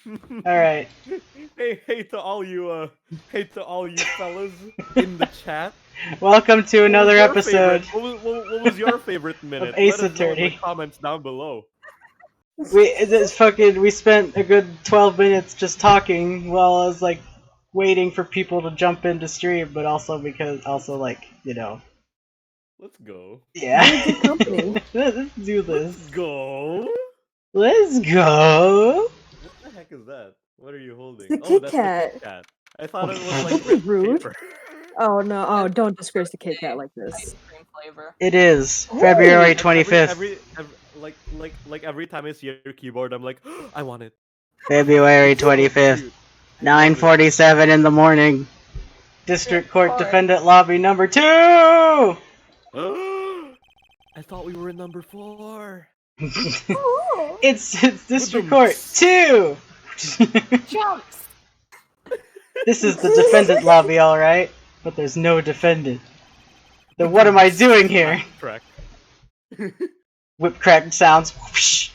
All right. Hey to all you fellas in the chat. Welcome to another Your episode favorite? What was your favorite minute? Ace Let us know in the Attorney. comments down below. We spent a good 12 minutes just talking while I was like waiting for people to jump into stream, but also like, Let's go. yeah. We're good company. Let's do Let's this. go. Let's go. What the heck is that? What are you holding? The Oh, Kit that's Kat. the Kit Kat. I thought it was like That's written rude. paper. Oh no! Oh, don't disgrace the Kit Kat like this. Ice cream flavor. It is Oh. February 25th. Every time I see your keyboard, I'm like, I want it. February 25th, Dude, 9:47 in the morning. District Court Defendant Lobby number 2. I thought we were in number 4. Oh. It's District Court 2. Jumps. This is the defendant lobby, alright? But there's no defendant. Then what am I doing here? Track. Whip crack sounds. Whoosh.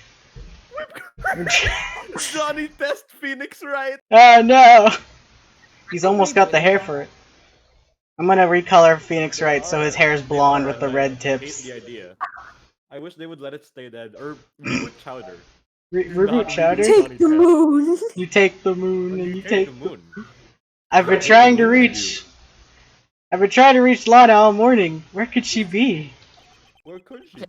Johnny Test Phoenix, right? Oh no! He's almost got the hair for it. I'm gonna recolor Phoenix Wright so his hair is blonde with the red I hate tips. the idea. I wish they would let it stay dead. Or reboot Chowder. Reboot Chowder? Take the moon. You take the moon and you take the moon. I've been trying to reach Lana all morning. Where could she be? Where could she be?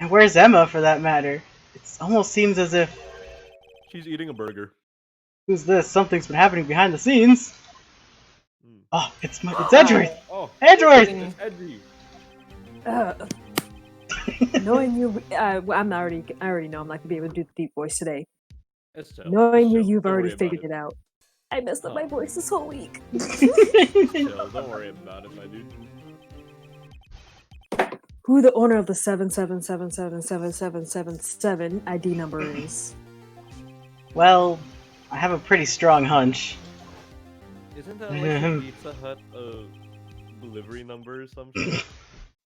And where's Emma for that matter? It almost seems as if She's eating a burger. who's this? Something's been happening behind the scenes. Hmm. Oh, it's Edgeworth! Oh, Edgeworth! it's Edgy. Knowing you, I already know I'm not gonna be able to do the deep voice today. It's chill. Knowing It's you, chill. you've Don't already worry about figured it out. I messed up my voice this whole week. Chill. Don't worry about it, my dude. Who the owner of the 777777777 ID number is? Well, I have a pretty strong hunch. Isn't that like the Pizza Hut delivery number or something?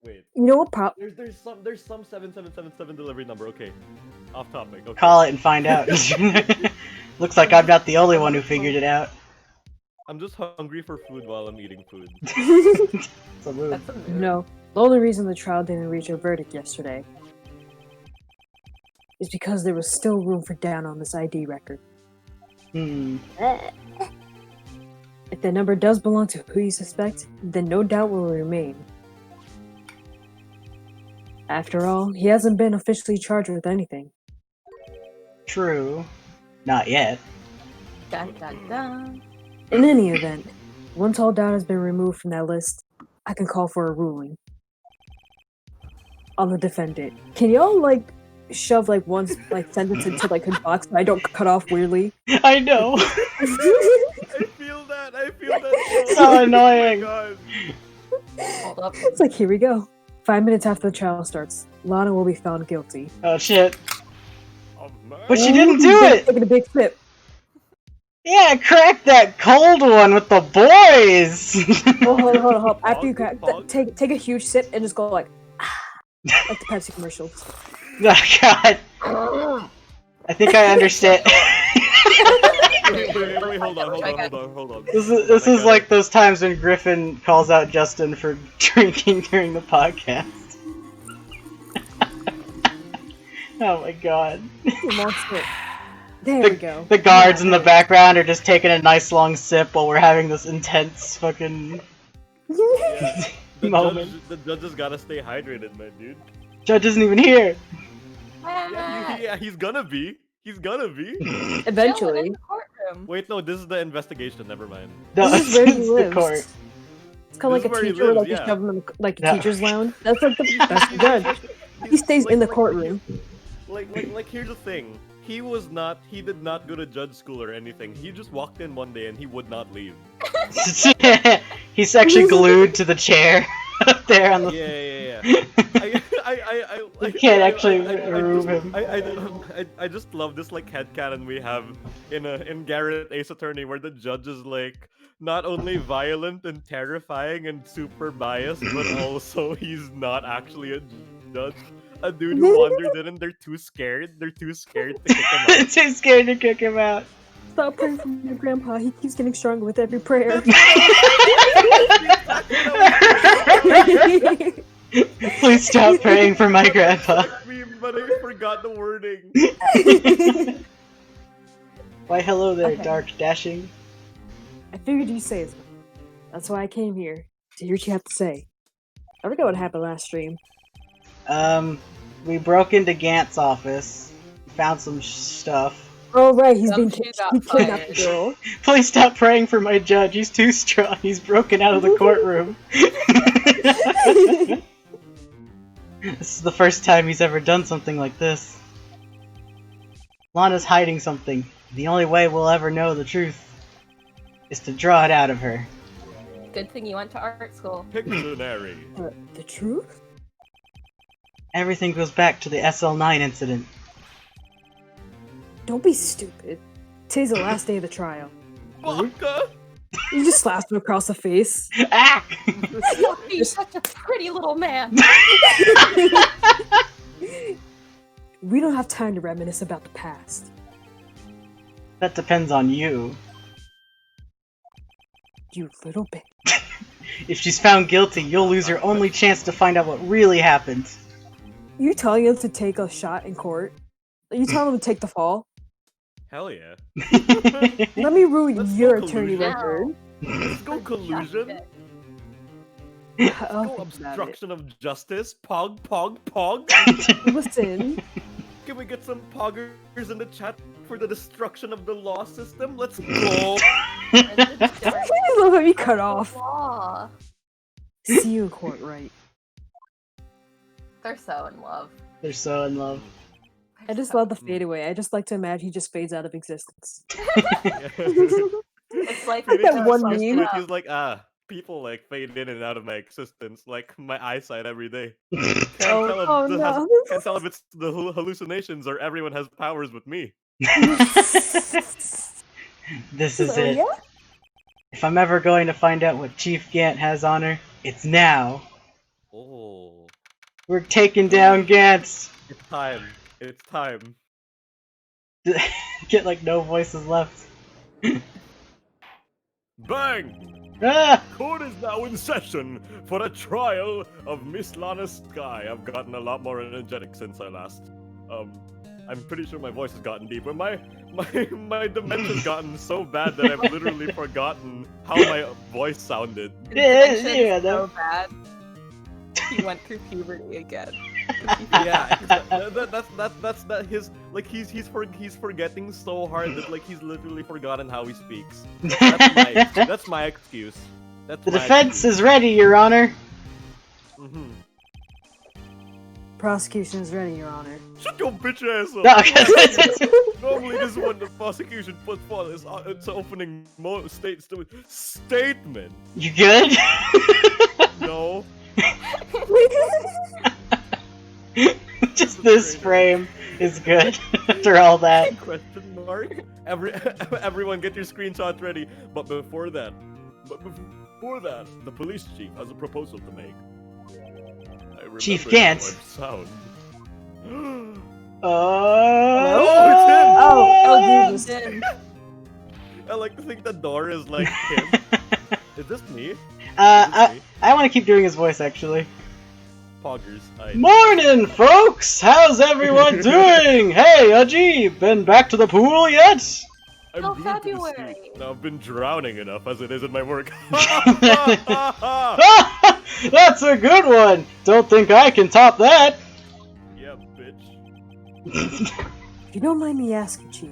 Wait. You know what? There's some 7777 delivery number. Okay. Off topic. Okay. Call it and find out. Looks like I'm not the only one who figured it out. I'm just hungry for food while I'm eating food. It's a move. That's a mood. No. The only reason the trial didn't reach a verdict yesterday is because there was still room for down on this ID record. If the number does belong to who you suspect, then no doubt will remain. After all, he hasn't been officially charged with anything. True. Not yet. Dun, dun, dun. In any event, once all doubt has been removed from that list, I can call for a ruling on the defendant. Can y'all shove one sentence into his box so I don't cut off weirdly? I know. I feel that. So annoying. Oh my god. Hold up. It's like, here we go. 5 minutes after the trial starts, Lana will be found guilty. Oh shit. Oh, man. But she didn't do it! Taking a big sip. Yeah, crack that cold one with the boys! Oh, hold on. After you crack, Fog. take a huge sip and just go like the Pepsi commercials. Oh god. I think I understand. Wait, hold on. This is like those times when Griffin calls out Justin for drinking during the podcast. Oh my god. Monster. There we go. The guards in the background are just taking a nice long sip while we're having this intense fucking Yeah, moment. the judge has gotta stay hydrated, my dude. Judge isn't even here. Yeah, he's gonna be. Eventually. In the courtroom. Wait, no, this is the investigation. Never mind. No, This is where he it's the lives. court. It's kind of This like is a where he teacher, lives, you yeah. shove him in a Yeah. teacher's lounge. That's the judge. He stays in the courtroom. Like here's the thing. He did not go to judge school or anything. He just walked in one day and he would not leave. He's actually glued to the chair up there on the. Yeah. I You can't actually remove him. I just love this headcanon we have in Garrett Ace Attorney where the judge is not only violent and terrifying and super biased, but also he's not actually a judge. A dude who wandered in and they're too scared. They're too scared to kick him out. Too scared to kick him out. Stop praying for my grandpa. He keeps getting stronger with every prayer. Please stop praying for my grandpa. But I forgot the wording. Why, hello there, Okay. Dark Dashing. I figured you'd say so. That's why I came here, to hear what you have to say. I forgot what happened last stream. We broke into Gant's office, found some stuff. Oh right, he's Some been shit got he kidnapped fired. the girl. Please stop praying for my judge. He's too strong. He's broken out of the courtroom. This is the first time he's ever done something like this. Lana's hiding something. The only way we'll ever know the truth is to draw it out of her. Good thing you went to art school. Pictionary. The truth? Everything goes back to the SL9 incident. Don't be stupid. Today's the last day of the trial. Baka! You just slapped him across the face. Ah! You're such a pretty little man. We don't have time to reminisce about the past. That depends on you. You little bit. If she's found guilty, you'll lose your only chance to find out what really happened. You telling him to take a shot in court? You telling him to take the fall? Hell yeah. Let me ruin Let's your go attorney collusion. record. Let's go collusion. I'll Go think about obstruction of justice. Pog, pog, pog. it. Listen, Can we get some poggers in the chat for the destruction of the law system? Let's go. I love how you cut off. Aw, See you in court, right? they're so in love. They're so in love. I just love the fade away. I just like to imagine he just fades out of existence. It's like that one He's meme. He's like, people like fade in and out of my existence, like my eyesight every day. Can't Oh, tell if oh this no. can't tell if it's the hallucinations or everyone has powers with me. This is So, it. yeah? If I'm ever going to find out what Chief Gant has on her, it's now. Oh, We're taking down Gant's. it's time. It's time. Get like no voices left. Bang! Ah! Court is now in session for the trial of Miss Lana Sky. I've gotten a lot more energetic since I last. I'm pretty sure my voice has gotten deeper. My dementia's gotten so bad that I've literally forgotten how my voice sounded. Yeah, Dementia yeah, is so bad. He went through puberty again. Yeah, that's that his like he's forgetting so hard that like he's literally forgotten how he speaks. That's my excuse. That's The my defense excuse. is ready, Your Honor. Mhm. Prosecution is ready, Your Honor. Shut your bitch ass up. No, 'cause- Normally, this is when the prosecution puts forth its opening statement. You good? No. Just this frame is good after all that. Question mark. Everyone, get your screenshots ready. But before that, the police chief has a proposal to make. I Chief remember Gant. how I sound. Oh, it's him! Oh, Jesus. Then I like to think the door is like him. Is this me? I want to keep doing his voice actually. Poggers. Morning, folks! How's everyone doing? Hey, Ajib, been back to the pool yet? I'm Oh, glued to the February. seat. Now I've been drowning enough as it is in my work. That's a good one! Don't think I can top that! Yeah, bitch. If you don't mind me asking, Chief,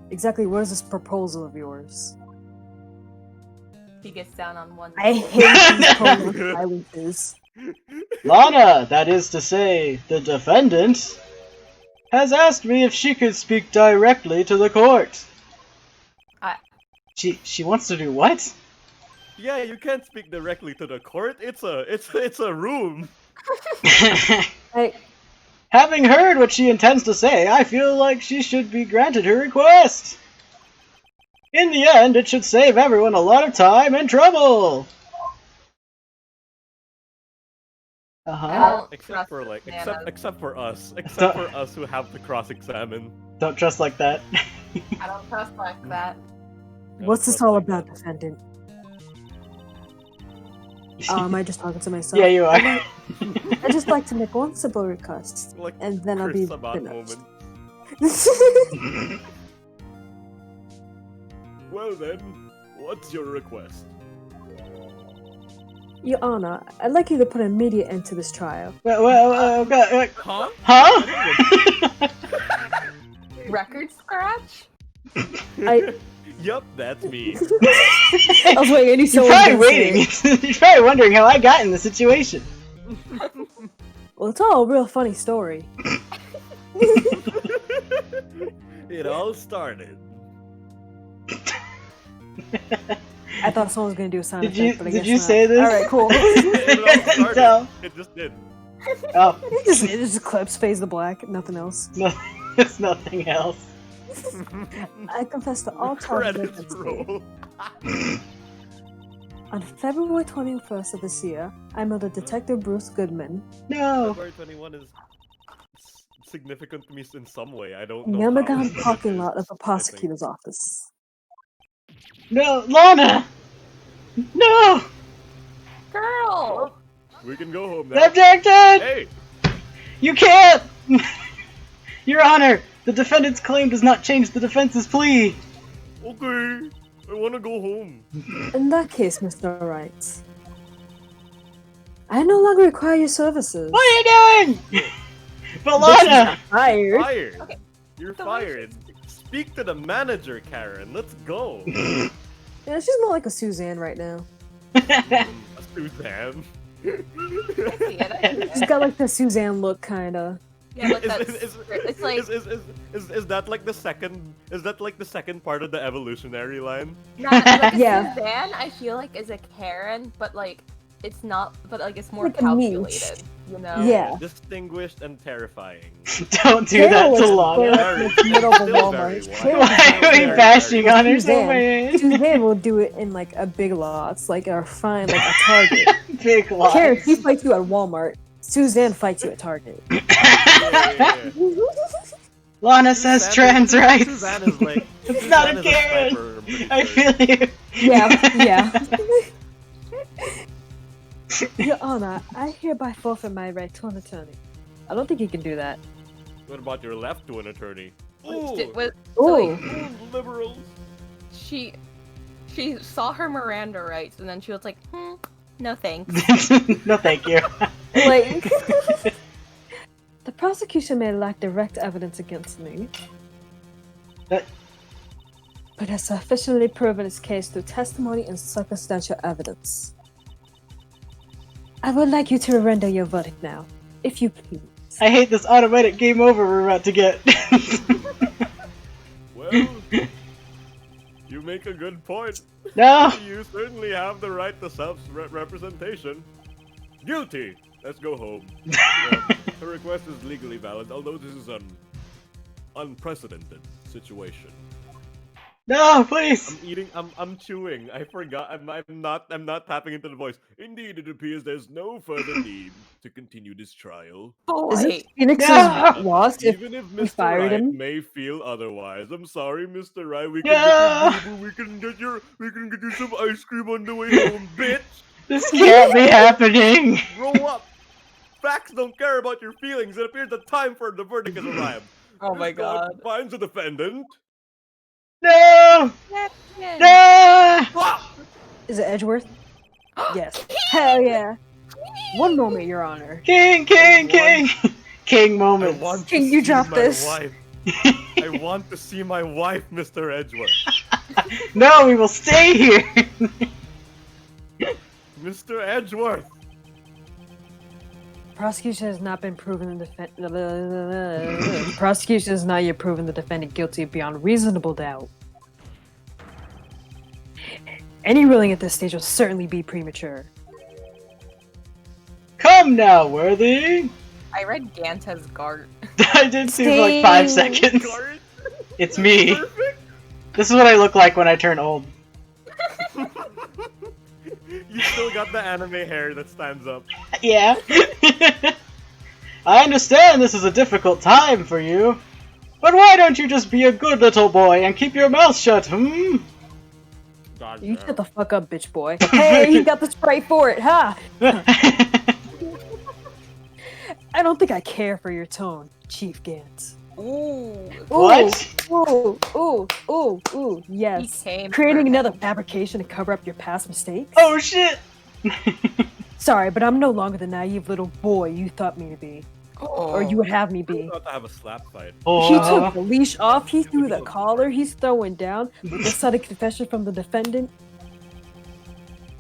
exactly what is this proposal of yours? he gets down on one I knee. hate these prolonged silences. Lana, that is to say, the defendant, has asked me if she could speak directly to the court. She wants to do what? Yeah, you can't speak directly to the court. It's a room. Hey, Having heard what she intends to say, I feel like she should be granted her request. In the end, it should save everyone a lot of time and trouble. I Uh-huh. don't Except trust for this man. except for us Don't- who have to cross-examine. Don't trust like that. I don't trust like that. What's this all about, defendant? Am I just talking to myself? Yeah, you are. I just like to make one simple request, Like and then I'll be Chris Sabat finished. moment. Well then, what's your request? Your Honor, I'd like you to put an immediate end to this trial. Huh? Huh? Record scratch? Yup, that's me. I was waiting. I knew You're someone probably was gonna say waiting. it. You're probably wondering how I got in the situation. Well, it's all a real funny story. It all started. I thought someone was gonna do a sound Did you effect, but I guess did you not. say this? All right, cool. It all started. It just did. Oh, It's just clips, phase the black, nothing else. no, it's nothing else. I confess to all charges Credits against me. roll. On February 21st of this year, I murdered Detective Bruce Goodman, No. February 21 is significant to me in some way. I don't in know. the how. underground parking lot of I the think. prosecutor's office. No, Lana! No! Girl! We can go home now. Objected! Hey! You can't! Your Honor, the defendant's claim does not change the defense's plea. Okay. I want to go home. In that case, Mr. Wright, I no longer require your services. What are you doing? But Lana! Fired. Fired. Okay. You're So fired. Speak to the manager, Karen. Let's go. Yeah, she's more like a Suzanne right now. A Suzanne. She's got like the Suzanne look, kinda. Yeah, but that's, it's like, Is that like the second? Is that like the second part of the evolutionary line? not, like a Yeah. Suzanne, I feel like is a Karen, but like, it's not, but like it's more Like a niche. calculated, you know? Yeah. Distinguished and terrifying. Don't do that to Carol Lana. is Very- like the middle of a still very Walmart. white. Carol Why are we Very, bashing very on her so Suzanne. much? Suzanne will do it in like a Big Lots, like a fine, like a Target. Big lies. Karen, she fights you at Walmart. Suzanne fights you at Target. Yeah. Lana says Suzanne- trans rights. Suzanne is like. It's not a Suzanne is Karen. sniper, I'm pretty I sure. feel you. Yeah. Your Honor, I hereby forfeit my right to an attorney. I don't think you can do that. What about your left to an attorney? Ooh, So, Ooh. like, liberals. she saw her Miranda rights, and then she was like, no thanks. No, thank you. Like, the prosecution may lack direct evidence against me, But- but has sufficiently proven its case through testimony and circumstantial evidence. I would like you to render your verdict now, if you please. I hate this automatic game over we're about to get. Well, you make a good point. No! You certainly have the right to self-representation. Guilty. Let's go home. The request is legally valid, although this is an unprecedented situation. No, please! I'm chewing. I forgot. I'm not tapping into the voice. Indeed, it appears there's no further need to continue this trial. Is Boy! it Phoenix's No! loss if Even if we Mr. fired Wright him? may feel otherwise. I'm sorry, Mr. Wright. We No! can get you some ice cream on the way home, bitch. This can't be happening! Grow up. Facts don't care about your feelings. It appears the time for the verdict has arrived. Oh my This court god. finds the defendant. No! No! Is it Edgeworth? Yes. Hell yeah. One moment, Your Honor. King, king, king! King I moments. want Can to you see drop my this? wife. I want to see my wife, Mr. Edgeworth. No, we will stay here! Mr. Edgeworth. Prosecution has not been proven the prosecution has not yet proven the defendant guilty beyond reasonable doubt. Any ruling at this stage will certainly be premature. Come now, Worthy! I read Ganta's Gart. I did see for like 5 Sting. seconds. Guard. It's me. Perfect. This is what I look like when I turn old. You still got the anime hair that stands up. Yeah. I understand this is a difficult time for you. But why don't you just be a good little boy and keep your mouth shut, hmm? God You damn. shut the fuck up, bitch boy. Hey, you got the Sprite for it, huh? I don't think I care for your tone, Chief Gantz. Ooh. What? Ooh, yes. came Creating for another him. fabrication to cover up your past mistakes? Oh shit! Sorry, but I'm no longer the naive little boy you thought me to be. Or you would have me be. About to have a slap fight. He took Oh, the leash off, he threw the collar he's throwing down with the sudden confession from the defendant.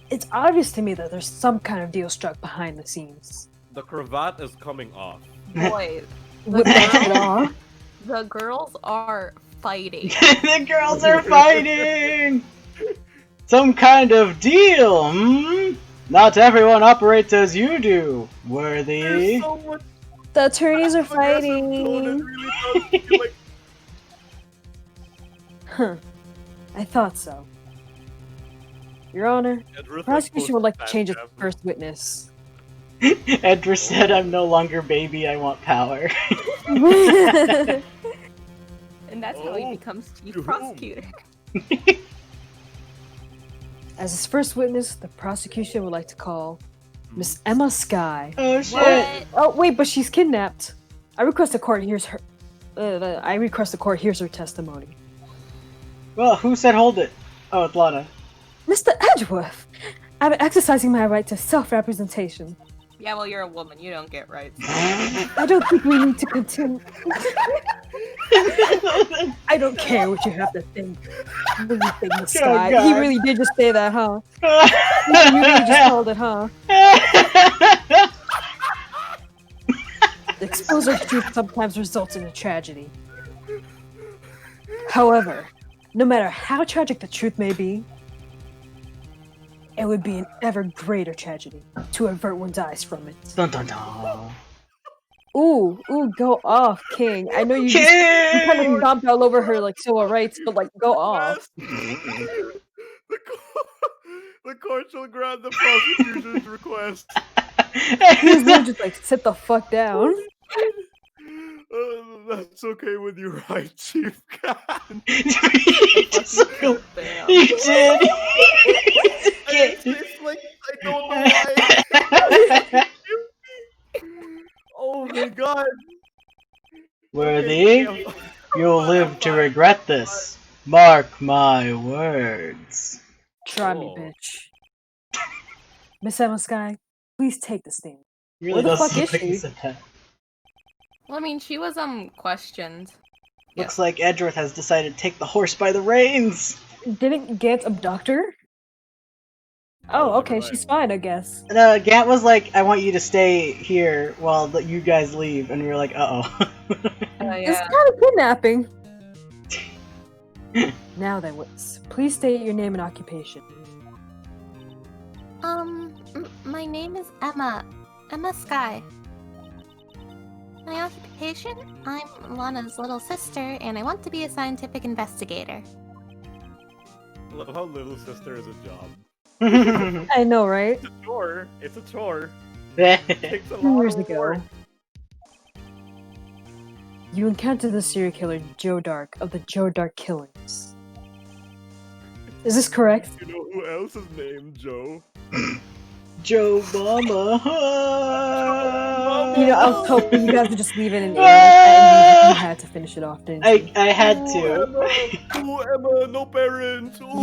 It's obvious to me that there's some kind of deal struck behind the scenes. The cravat is coming off. Boys, With that off, the girls are fighting. the girls are fighting! Some kind of deal, hmm? Not everyone operates as you do, Worthy. There's so much the attorneys are aggressive tone, it fighting. really does feel like Huh. I thought so. Your Honor, Edward's like prosecution would like to change its post-Batman. first witness. Edward said, I'm no longer baby, I want power. As And that's how he Oh, becomes chief to whom? prosecutor. its first witness, the prosecution would like to call Miss Emma Skye. Oh shit! What? Oh wait, but she's kidnapped. I request the court hears her. I request the court hears her testimony. Well, who said hold it? Oh, it's Lana. Mr. Edgeworth, I'm exercising my right to self-representation. Yeah, well, you're a woman. You don't get rights. I don't think we need to continue. I don't care what you have to think. What do you think, Miss Skye? God. He really did just say that, huh? You really just called it, huh? The exposure of truth sometimes results in a tragedy. However, no matter how tragic the truth may be, it would be an ever greater tragedy to avert one's eyes from it. Dun dun dun. Ooh, go off, King. I know you just you kind of stomped all over her like civil rights, but like go off. The court shall grant the prosecution's request. He's not just like sit the fuck down. That's okay with you, right, Chief Khan? You just- Bam. you did. It's like I don't know why. Oh my god. Worthy, Okay, you'll live to regret this. Mark my words. Try me, Oh. bitch. Miss Emma Skye, please take the stand. It really Where the does fuck look is like he she? said that. Well, I mean, she was questioned. Looks like Edgeworth has decided to take the horse by the reins. Didn't Gantz abduct her? Oh, okay, never mind. she's fine, I guess. Gant was like, I want you to stay here while you guys leave, and we were like, uh-oh. It's Yeah. kind of kidnapping. Now then, witness, please state your name and occupation. My name is Emma. Emma Skye. My occupation? I'm Lana's little sister, and I want to be a scientific investigator. Love how little sister is a job. I know, right? It's a chore. It's a chore. That's It takes a 2 lot years of ago, work. you encountered the serial killer Joe Dark of the Joe Dark killings. Is this correct? You know who else is named Joe? Joe Mama. You know, I was hoping you guys would just leave it in air, and you had to finish it off, didn't you? I had Ooh, to. Emma. Ooh, Emma, no parents. Ooh.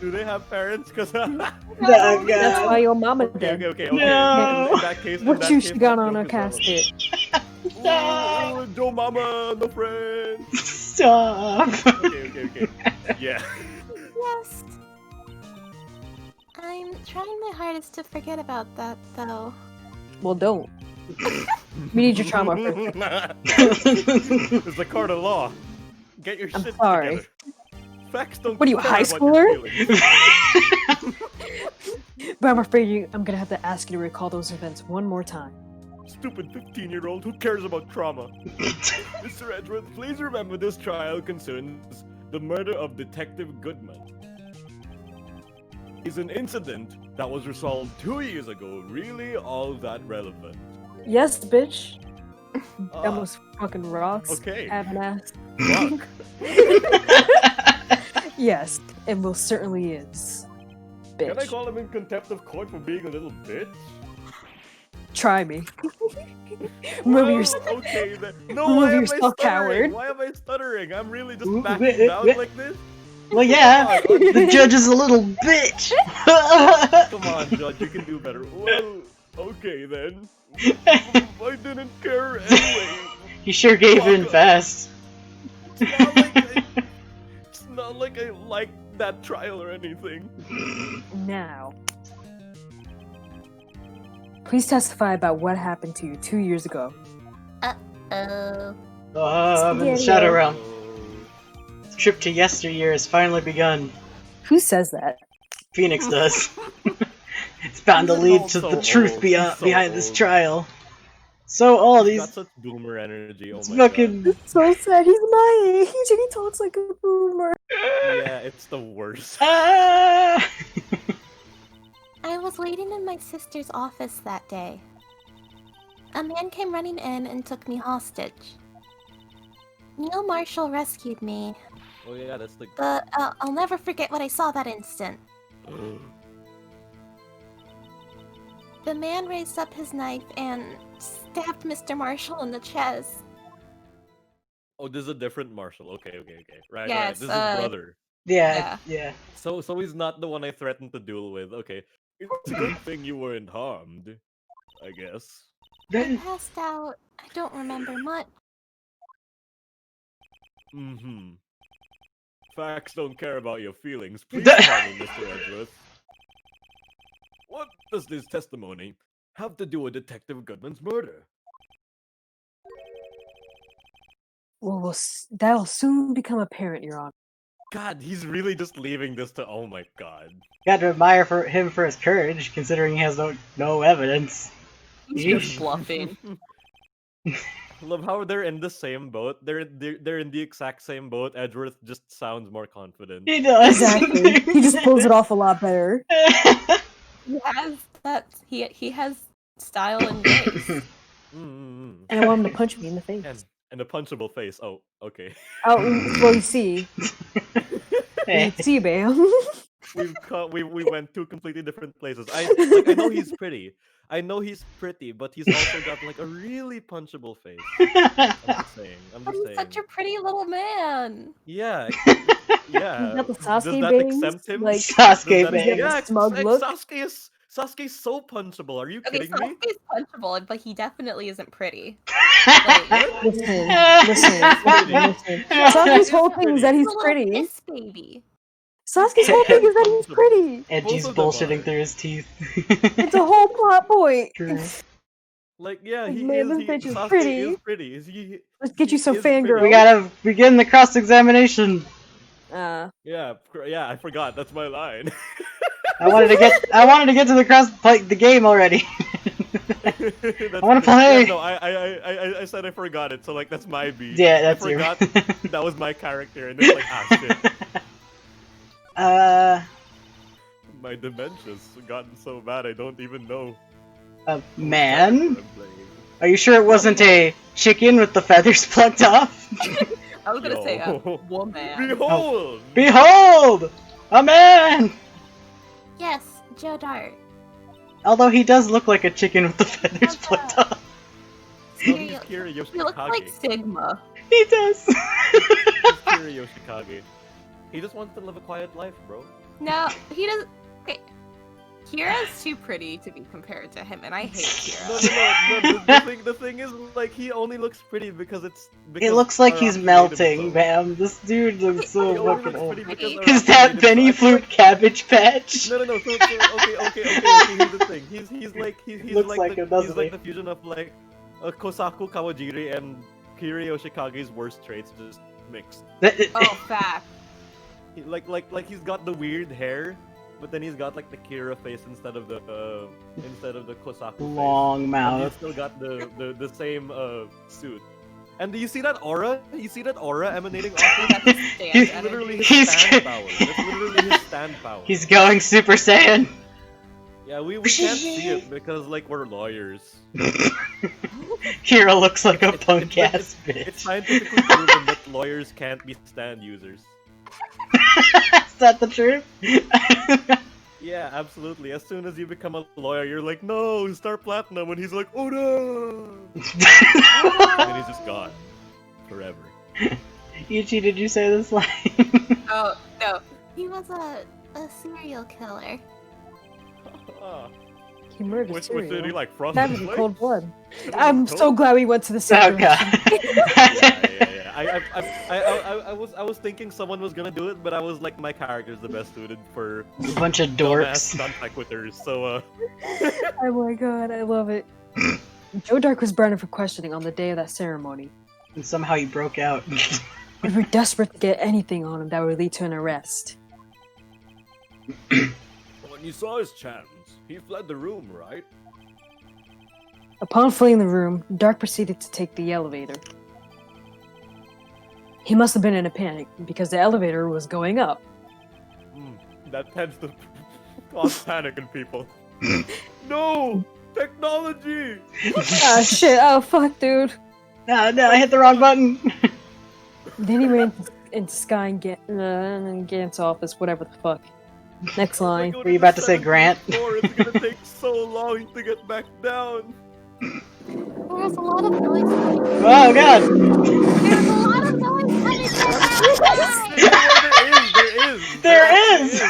Do they have parents? Because That's why your mama dead. okay. No. In that case, What you she got on that her joke casket? is relevant. Ooh, Joe Mama, no friends. Stop. Okay. Yeah. Yes. I'm trying my hardest to forget about that, though. Well, don't. We need your trauma first. It's the court of law. Get your I'm shit sorry. together. Facts don't What are you, care high about your schooler? feelings. But I'm afraid I'm gonna have to ask you to recall those events one more time. Stupid 15-year-old who cares about trauma. Mr. Edgeworth, please remember this trial concerns the murder of Detective Goodman. Is an incident that was resolved 2 years ago really all that relevant? Yes, bitch. Almost fucking rocks. Okay. Have an ass. Fuck. Yes, it most certainly is. Bitch. Can I call him in contempt of court for being a little bitch? Try me. Remove Well, yourself. okay then. No, Remove why am I yourself, stuttering? coward. Why am I stuttering? I'm really just Ooh, backing down like this? Well, yeah, the judge is a little bitch. Come on, Judge, you can do better. Well, okay then. I didn't care anyway. He sure gave in fast. It's not like I liked that trial or anything. Now. Please testify about what happened to you 2 years ago. Oh. I'm in the Shadow Realm. The trip to yesteryear has finally begun. Who says that? Phoenix does. It's bound to He's lead all to so the truth old. behind He's so this old. trial. So all He's got these, such boomer energy. Oh it's my fucking. god. So sad. He's my age. He talks like a boomer. Yeah, it's the worst. Ah! I was waiting in my sister's office that day. A man came running in and took me hostage. Neil Marshall rescued me, Oh yeah, that's the. but I'll never forget what I saw that instant. The man raised up his knife and stabbed Mr. Marshall in the chest. Oh, this is a different Marshall. Okay. Right, Yeah, right. it's, This is his brother. Yeah. So he's not the one I threatened to duel with. Okay. It's a good thing you weren't harmed, I guess. I passed out. I don't remember much. Mm-hmm. Facts don't care about your feelings. Please tell me, Mr. Edgeworth. What does this testimony have to do with Detective Goodman's murder? Well, that'll soon become apparent, Your Honor. God, he's really just leaving this to. Oh my god. Got to admire him for his courage, considering he has no evidence. He's Yeesh. just bluffing. Love how they're in the same boat. They're in the exact same boat. Edgeworth just sounds more confident. He does. Exactly. He just pulls it off a lot better. He has that. He has style and grace. Mm-hmm. And I want him to punch me in the face. And a punchable face. Oh, okay. Oh, well, you see. You see, bam. We went two completely different places. I know he's pretty. I know he's pretty, but he's also got like a really punchable face. I'm just saying. But he's such a pretty little man. Yeah. He's got the Does Sasuke that bangs, exempt him? like Sasuke Does that- bangs. Yeah, smug look. Sasuke's so punchable. Are you Okay, kidding me? Sasuke's punchable, but he definitely isn't pretty. Listen. Sasuke's whole thing is that he's He's a little pretty. piss baby. Sasuke's whole thing is that he's pretty. Edgy's Both of them bullshitting are. through his teeth. It's a whole plot point. True. Like, yeah, he Man, is. this bitch is Sasuke pretty. is pretty. Is he? Let's get you some He is pretty. fangirl. We gotta begin the cross-examination. Uh, Yeah, I forgot. That's my line. I wanted to get to the game already. I wanna play. Yeah, no, I said I forgot it. So like that's my beat. Yeah, that's I you. forgot that was my character, and it's like shit. My dementia's gotten so bad I don't even know. Man? what I'm playing. Are you sure it wasn't a chicken with the feathers plucked off? I was gonna say a Yo. woman. Behold! Behold! A man! Yes, Joe Dart. Although he does look like a chicken with the feathers plucked off. No, he's Kira He looks like Yoshikage. Sigma. He does. He's Kira Yoshikage. He just wants to live a quiet life, bro. No, he doesn't. Okay. Kira's too pretty to be compared to him, and I hate No, Kira. the thing is, like, he only looks pretty because it's. It Because looks like he's Araki made him melting, so. man. This dude looks He so only fucking looks old. pretty because Is Is Araki that made him Benny so. I feel Flute like- Cabbage Patch? No. Okay. Here's the thing. He's like Looks like him, doesn't he's like he? the fusion of like Kosaku Kawajiri and Kira Yoshikage's worst traits just mixed. Oh, fact. Like he's got the weird hair, but then he's got like the Kira face instead of the Kosaku Long face. And he's mouth. still got the same suit. And do you see that aura? You see that aura emanating off him? That's his stand He's It's literally energy. his He's- stand power. It's literally his stand power. He's going Super Saiyan. Yeah, we can't see it because like we're lawyers. Kira looks like a It's- punk it's- ass It's bitch. scientifically proven that lawyers can't be stand users. Is that the truth? Yeah, absolutely. As soon as you become a lawyer, you're like, no, Star Platinum, and he's like, oh no! And then he's just gone. Forever. Ichi, did you say this line? Oh no. He was a serial killer. Ah, He murdered which did he cereal. like frosted That was in flakes? cold blood. It was I'm in so Coke? glad we went to the Oh same god. Yeah. I was thinking someone was gonna do it, but I was like, my character's the best suited for Bunch of dumbass dorks. non-sequiturs, so Oh my god, I love it. Joe Dark was burned for questioning on the day of that ceremony. And somehow he broke out. We were desperate to get anything on him that would lead to an arrest. when you saw his chance, he fled the room, right? Upon fleeing the room, Dark proceeded to take the elevator. He must have been in a panic because the elevator was going up. That tends to cause panic in people. No! Technology! Ah shit, oh fuck dude. No, no, I hit the wrong button. Then he ran into Sky and Gant's office, whatever the fuck. Next line. Were you about to say Grant? It's gonna take so long to get back down. There was a lot of noise coming from Oh god. There was a lot of noise coming from outside! There is!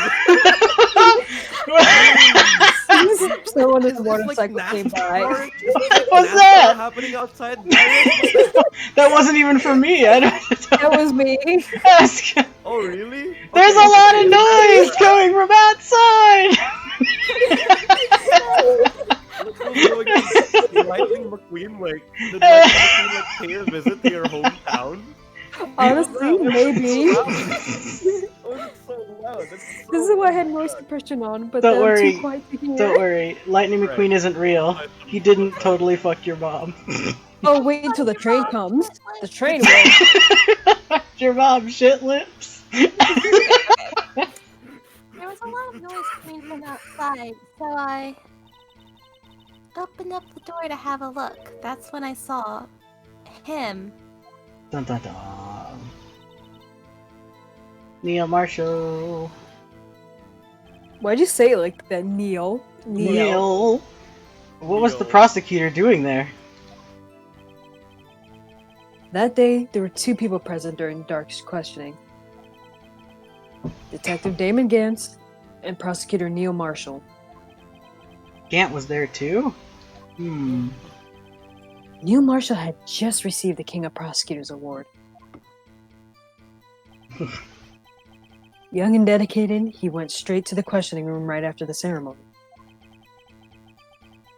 Someone in the Is this, motorcycle like, came NASA by. art? What was NASA that? happening outside? That wasn't even for me. I don't That was me. ask. Oh really? There's Okay, a lot of okay. noise coming from outside. Did Lightning McQueen did Lightning McQueen pay a visit to your hometown? Honestly, maybe. Oh, it's so loud. That's so This is why I had loud. noise suppression on, but Don't then I'm worry. too quiet to hear. Don't worry, Lightning Right. McQueen isn't real. He didn't totally fuck your mom. Oh, wait until the train comes. The train will. Your mom shit lips. There was a lot of noise coming from outside, so I opened up the door to have a look. That's when I saw him. Dun dun dun. Neil Marshall. Why'd you say it like that, Neil? Neil. What was the Neil. prosecutor doing there? That day, there were two people present during Dark's questioning. Detective Damon Gantz and Prosecutor Neil Marshall. Gant was there too? Hmm. Neil Marshall had just received the King of Prosecutors Award. Young and dedicated, he went straight to the questioning room right after the ceremony.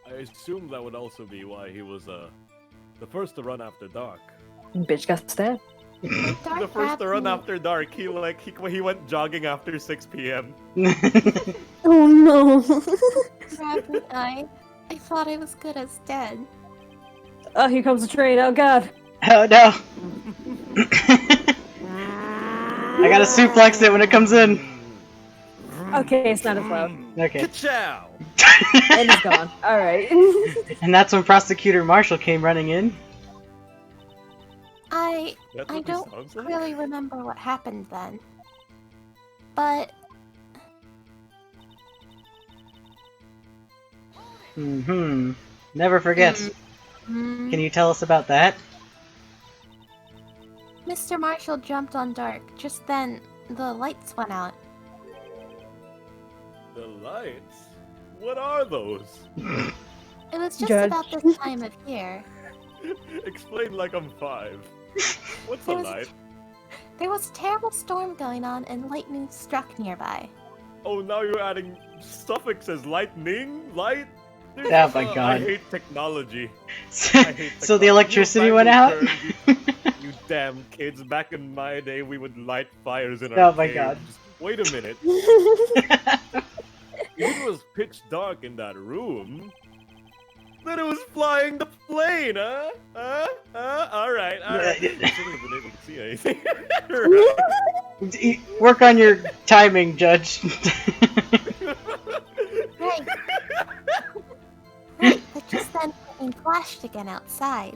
I assume that would also be why he was the first to run after dark. Bitch got stabbed. Dark The first grabbed to run me. after dark. He went jogging after 6 p.m. Oh no! Grabbed me. I thought I was good as dead. Oh, here comes the train. Oh god. Oh no. I gotta suplex it when it comes in. Okay, it's not as loud. Okay. Ka-chow! And it's gone. Alright. And that's when Prosecutor Marshall came running in. I That's I what he don't sounds like? really remember what happened then. But Mm-hmm. Never forgets. mm, Can you tell us about that? Mr. Marshall jumped on Dark. Just then, the lights went out. The lights? What are those? It was just Judge. about this time of year. Explain like I'm 5. What's a There was- light? There was a terrible storm going on and lightning struck nearby. Oh, now you're adding suffixes. Lightning? Light? There's- Oh my I God. hate technology. So I hate the technology. electricity You went out? bangers, You damn kids. Back in my day, we would light fires in our Oh my caves. God. Wait a minute. It was pitch dark in that room. Then it was flying the plane, huh? Alright, alright. I shouldn't have been able to see anything. Right. Work on your timing, Judge. Right. Right, but just then lightning flashed again outside.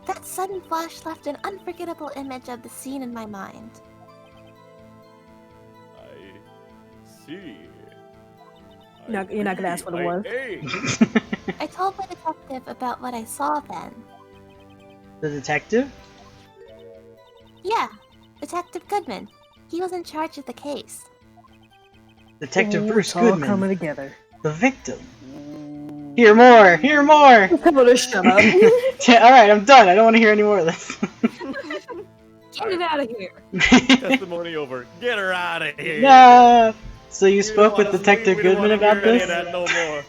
That sudden flash left an unforgettable image of the scene in my mind. I see. You're not gonna ask what it was. Hey. I told my detective about what I saw then. The detective? Yeah, Detective Goodman. He was in charge of the case. Detective Oh, Bruce it's all Goodman, coming together. the victim. Hear more! Hear more! I'm gonna shut up. Alright, I'm done. I don't want to hear any more of this. Get it out of here. Testimony over. Get her out of here. Nah. So you We spoke don't with wanna- Detective we don't Goodman wanna about hear any this? of that no more.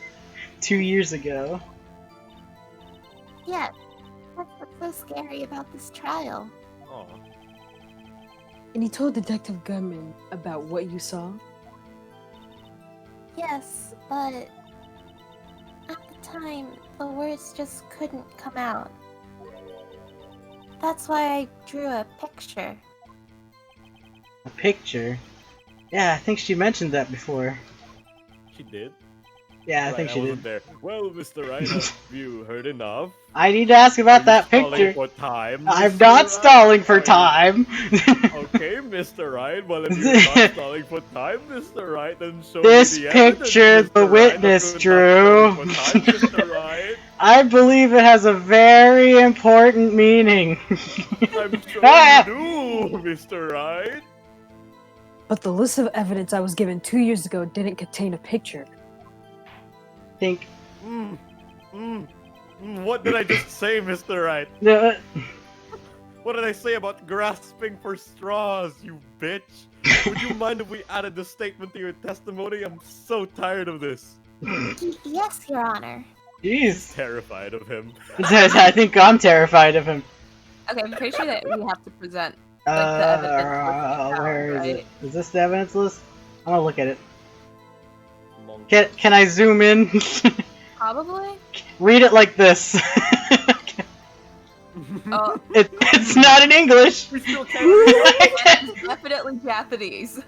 2 years ago. Yeah, that's what's so scary about this trial. Aw. And he told Detective Gunman about what you saw? Yes, but at the time, the words just couldn't come out. That's why I drew a picture. A picture? Yeah, I think she mentioned that before. She did? Yeah, I Right, think she wasn't did. there. Well, Mr. Wright, have you heard enough? I need to ask about that Are you stalling picture. for time, I'm Mr. not Wright? stalling for Are you- time. Okay, Mr. Wright. Well, if you're not stalling for time, Mr. Wright, then show This me the evidence, picture Mr. the Wright, witness that drew. you're not stalling for time, Mr. Wright. I believe it has a very important meaning. I'm sure Ah! you do, Mr. Wright. But the list of evidence I was given 2 years ago didn't contain a picture. Think. What did I just say, Mr. Wright? No, What did I say about grasping for straws, you bitch? Would you mind if we added this statement to your testimony? I'm so tired of this. Yes, Your Honor. jeez. Terrified of him. I think I'm terrified of him. Okay, I'm pretty sure that we have to present like the evidence. Where is right? it? Is this the evidence list? I'm gonna look at it. Can I zoom in? Probably. Read it like this. Oh, It's not in English. We still can't read it. it's definitely Japanese.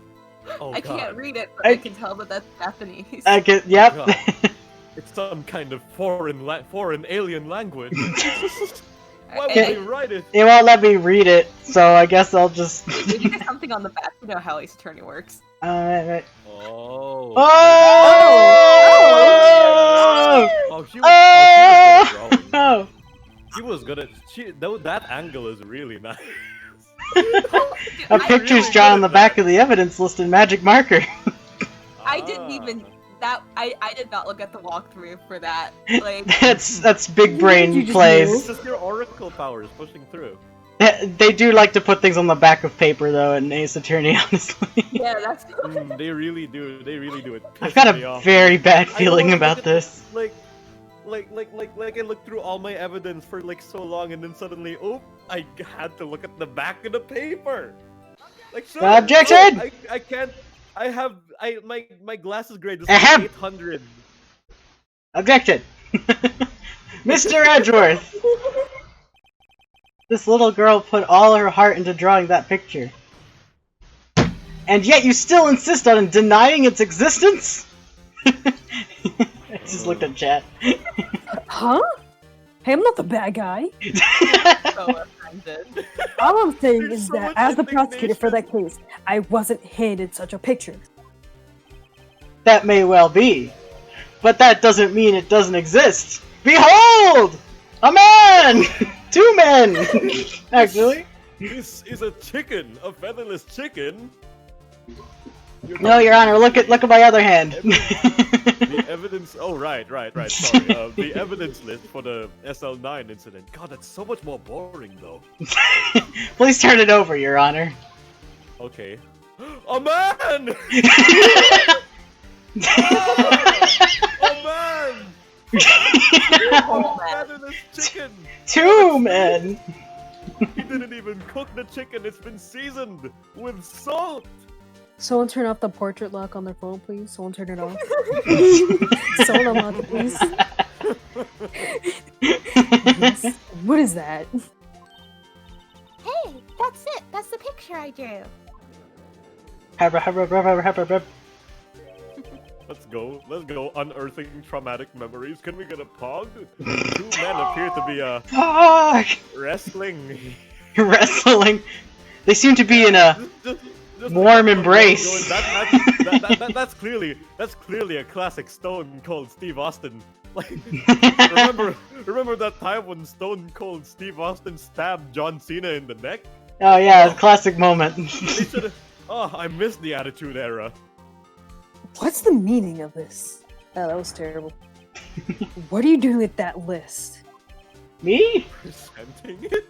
Oh, I God. can't read it, but I- I can tell that that's Japanese. I can. Yep. God. It's some kind of foreign alien language. Why would Okay. they write it? It won't let me read it, so I guess I'll just. Maybe there's something on the back. You know how Ace Attorney works. Right. Oh. Oh! Oh, she was good at drawing. Oh! She was good at. That angle is really nice. A picture's really drawn good on the at back that. of the evidence list in magic marker. I didn't even that I did not look at the walkthrough for that. Like That's big brain You just plays. It's just your oracle powers pushing through. They do like to put things on the back of paper, though, in Ace Attorney, honestly. yeah, that's They really do. They really do. It I've pisses got me a off. very bad I don't feeling wanna about look at this. Like I looked through all my evidence for like so long, and then suddenly, oh, I had to look at the back of the paper. Like, sure, Objection! I can't. My glasses grade is Ahem. like 800. Objection! Mr. Edgeworth! This little girl put all her heart into drawing that picture. And yet you still insist on denying its existence? I just looked at chat. Huh? Hey, I'm not the bad guy. so offended. All I'm saying There's is so that much as the prosecutor for that indignation. case, I wasn't handed such a picture. That may well be. But that doesn't mean it doesn't exist. Behold! A man! 2 men! Actually. This is a chicken, a featherless chicken. No, Your Honor, look at my other hand. The evidence. Oh, right. Sorry. The evidence list for the SL9 incident. God, that's so much more boring, though. Please turn it over, Your Honor. Okay. A man! A man! Oh, man. Featherless chicken! 2 men! He didn't even cook the chicken. It's been seasoned with salt. Someone turn off the portrait lock on their phone, please. Someone turn it off. Someone unlock it, please. Yes. What is that? Hey, that's it. That's the picture I drew. Let's go. Let's go. Unearthing traumatic memories. Can we get a pog? Two men appear to be Fuck! wrestling. Wrestling. They seem to be in a Just warm embrace. That's clearly a classic Stone Cold Steve Austin. Like, remember that time when Stone Cold Steve Austin stabbed John Cena in the neck? Oh yeah, classic moment. They should. Oh, I missed the Attitude Era. What's the meaning of this? Oh, that was terrible. What are you doing with that list? Me? Presenting it.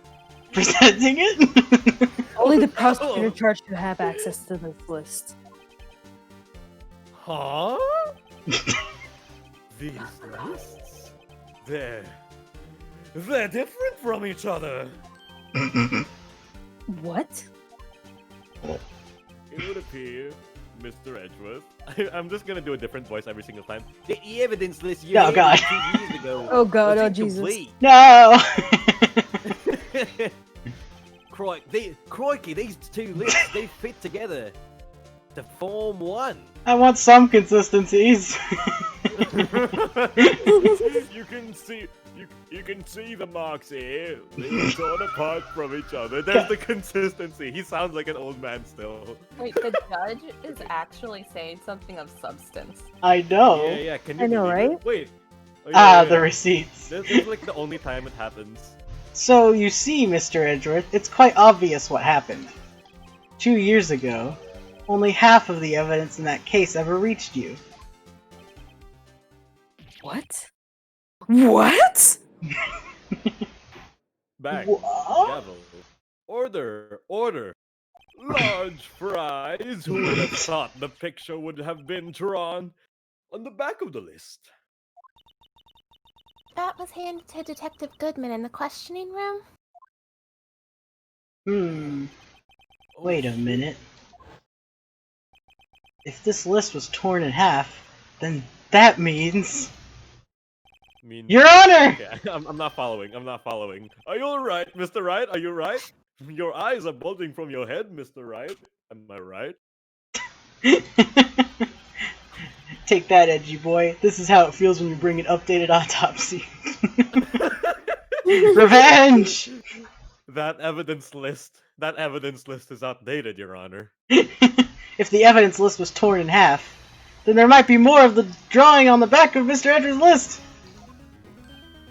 Presenting it? Only the prosecutor charged to have access to this list. Huh? These lists? They're different from each other. What? It would appear, Mr. Edgeworth. I'm just gonna do a different voice every single time. The evidence list you Oh, God. 2 years ago. Oh God, was oh Jesus. incomplete. No! Crikey, these two lists, they fit together to form one. I want some consistencies. You can see the marks here. They're torn apart from each other. There's the consistency. He sounds like an old man still. Wait, the judge is actually saying something of substance. I know. Yeah. Can you I know, believe right? it? Wait. Oh, yeah. The receipts. This is like the only time it happens. So, you see, Mr. Edgeworth, it's quite obvious what happened. 2 years ago, only half of the evidence in that case ever reached you. What? What? Back. What? Gavel. Order. Large fries. Who would have thought the picture would have been drawn on the back of the list? That was handed to Detective Goodman in the questioning room. Wait a minute. If this list was torn in half, then that means... Your Honor! Okay, I'm not following. Are you alright, Mr. Wright? Are you right? Your eyes are bulging from your head, Mr. Wright. Am I right? Take that, edgy boy. This is how it feels when you bring an updated autopsy. Revenge! That evidence list is outdated, Your Honor. If the evidence list was torn in half, then there might be more of the drawing on the back of Mr. Edgeworth's list.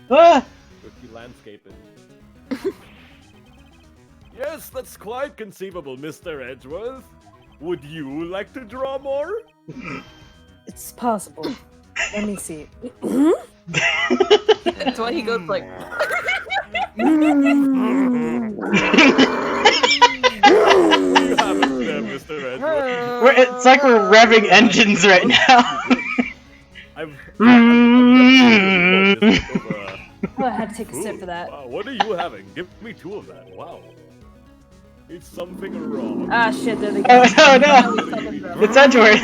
Ah! Rookie landscaping. Yes, that's quite conceivable, Mr. Edgeworth. Would you like to draw more? It's possible. Let me see. That's why he goes like. You have it there, Mr. Edgeworth. It's like we're revving engines right now. Oh, I had to take a sip for that. Wow, what are you having? Give me 2 of that. Wow. It's something wrong. Ah, shit, there they go. Oh no! It's Edgeworth!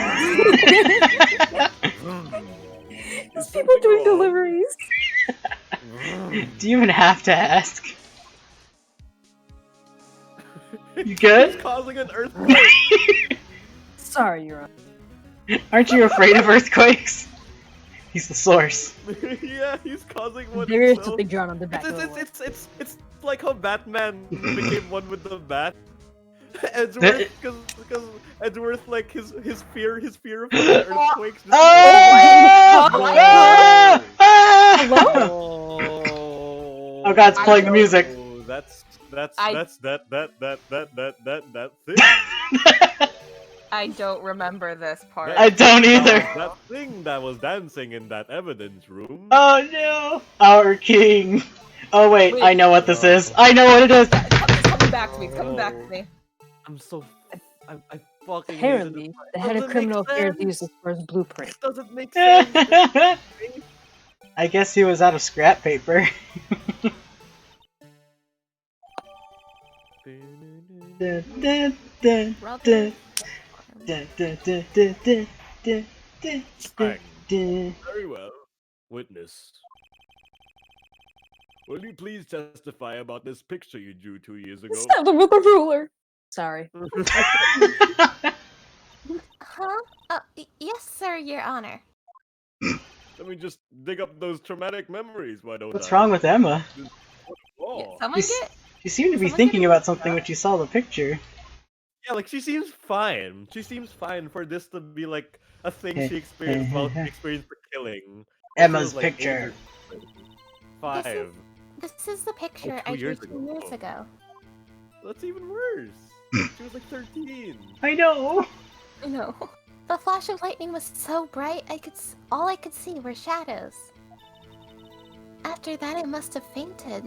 There's people doing deliveries. Do you even have to ask? You good? He's causing an earthquake. Sorry, Your Honor. Aren't you afraid of earthquakes? He's the source. Yeah, he's causing one. There is himself. something drawn on the back of the wall. It's like how Batman became one with the bat. Edgeworth, because Edgeworth, like his fear of earthquakes. Just Oh God, it's playing the music. That's that thing. I don't remember this part. I don't either. That thing that was dancing in that evidence room. Oh no! Our king. Oh wait, I know what this is. I know what it is. It's coming back to me. It's coming back to me. I'm so. I fucking. Apparently, the head of Doesn't criminal make affairs sense. used this for his blueprint. It doesn't make sense. I guess he was out of scrap paper. Very well. Witness. Will you please testify about this picture you drew 2 years ago? Stabbed him with a ruler. Sorry. Huh? Yes, sir, Your Honor. Let me just dig up those traumatic memories, why don't What's I? wrong with Emma? Yeah, Oh. someone She's- get She seemed to be Someone thinking get about something when she saw the picture. Yeah, like she seems fine. She seems fine for this to be like a thing she experienced while she experienced the killing. When she Emma's was, like, 8 picture. or 5. This is the picture 2 I drew years 2 ago. years ago. That's even worse. She was like 13. I know. I know. The flash of lightning was so bright, all I could see were shadows. After that, I must have fainted.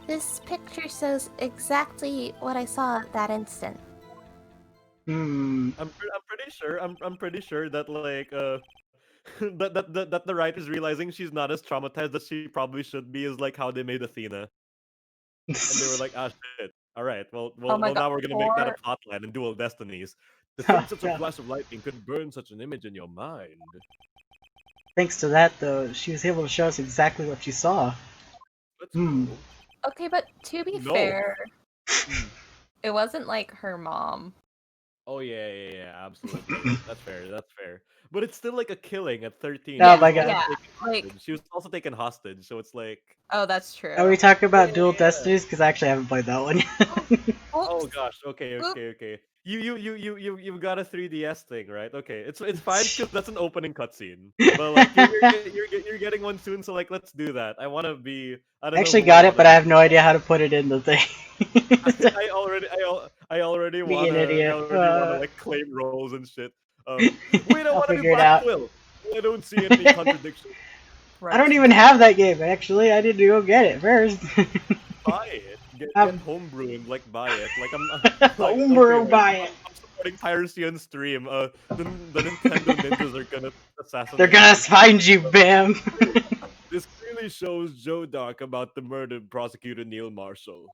This picture shows exactly what I saw at that instant. Hmm. I'm pretty sure that like that the writer's realizing she's not as traumatized as she probably should be is like how they made Athena. And they were like, ah shit. Alright, Oh my now god, we're gonna make that a poor- plotline in Dual Destinies. To Oh, think such a no. flash of lightning could burn such an image in your mind. Thanks to that, though, she was able to show us exactly what she saw. Let's Hmm. go. Okay, but to be No. fair, Hmm. it wasn't like her mom. Oh yeah, absolutely. That's fair. But it's still like a killing at 13. Oh She was my also god. Yeah, taken like hostage. She was also taken hostage, so it's like oh, that's true. Are we talking about Yeah. Dual Destinies? Because I actually haven't played that one yet. Oh Oops. gosh, okay. Oop. You've got a 3DS thing, right? Okay, it's fine because that's an opening cutscene. But like you're getting one soon, so like let's do that. I want to be. I I don't know actually who got wants it, but I have no idea how to put it in the thing. I already Be an idiot. wanna like claim roles and shit. Wait, I I'll want to be figure it Black out. Quill. I don't see any contradiction. I don't even have that game, actually. I need to go get it first. Buy it. Get homebrew and like buy it. Like I'm like Homebrew, okay, buy it. I'm supporting piracy on stream. The Nintendo ninjas are gonna assassinate. They're gonna me. find you, Bam. This clearly shows Joe Doc about the murder of prosecutor Neil Marshall.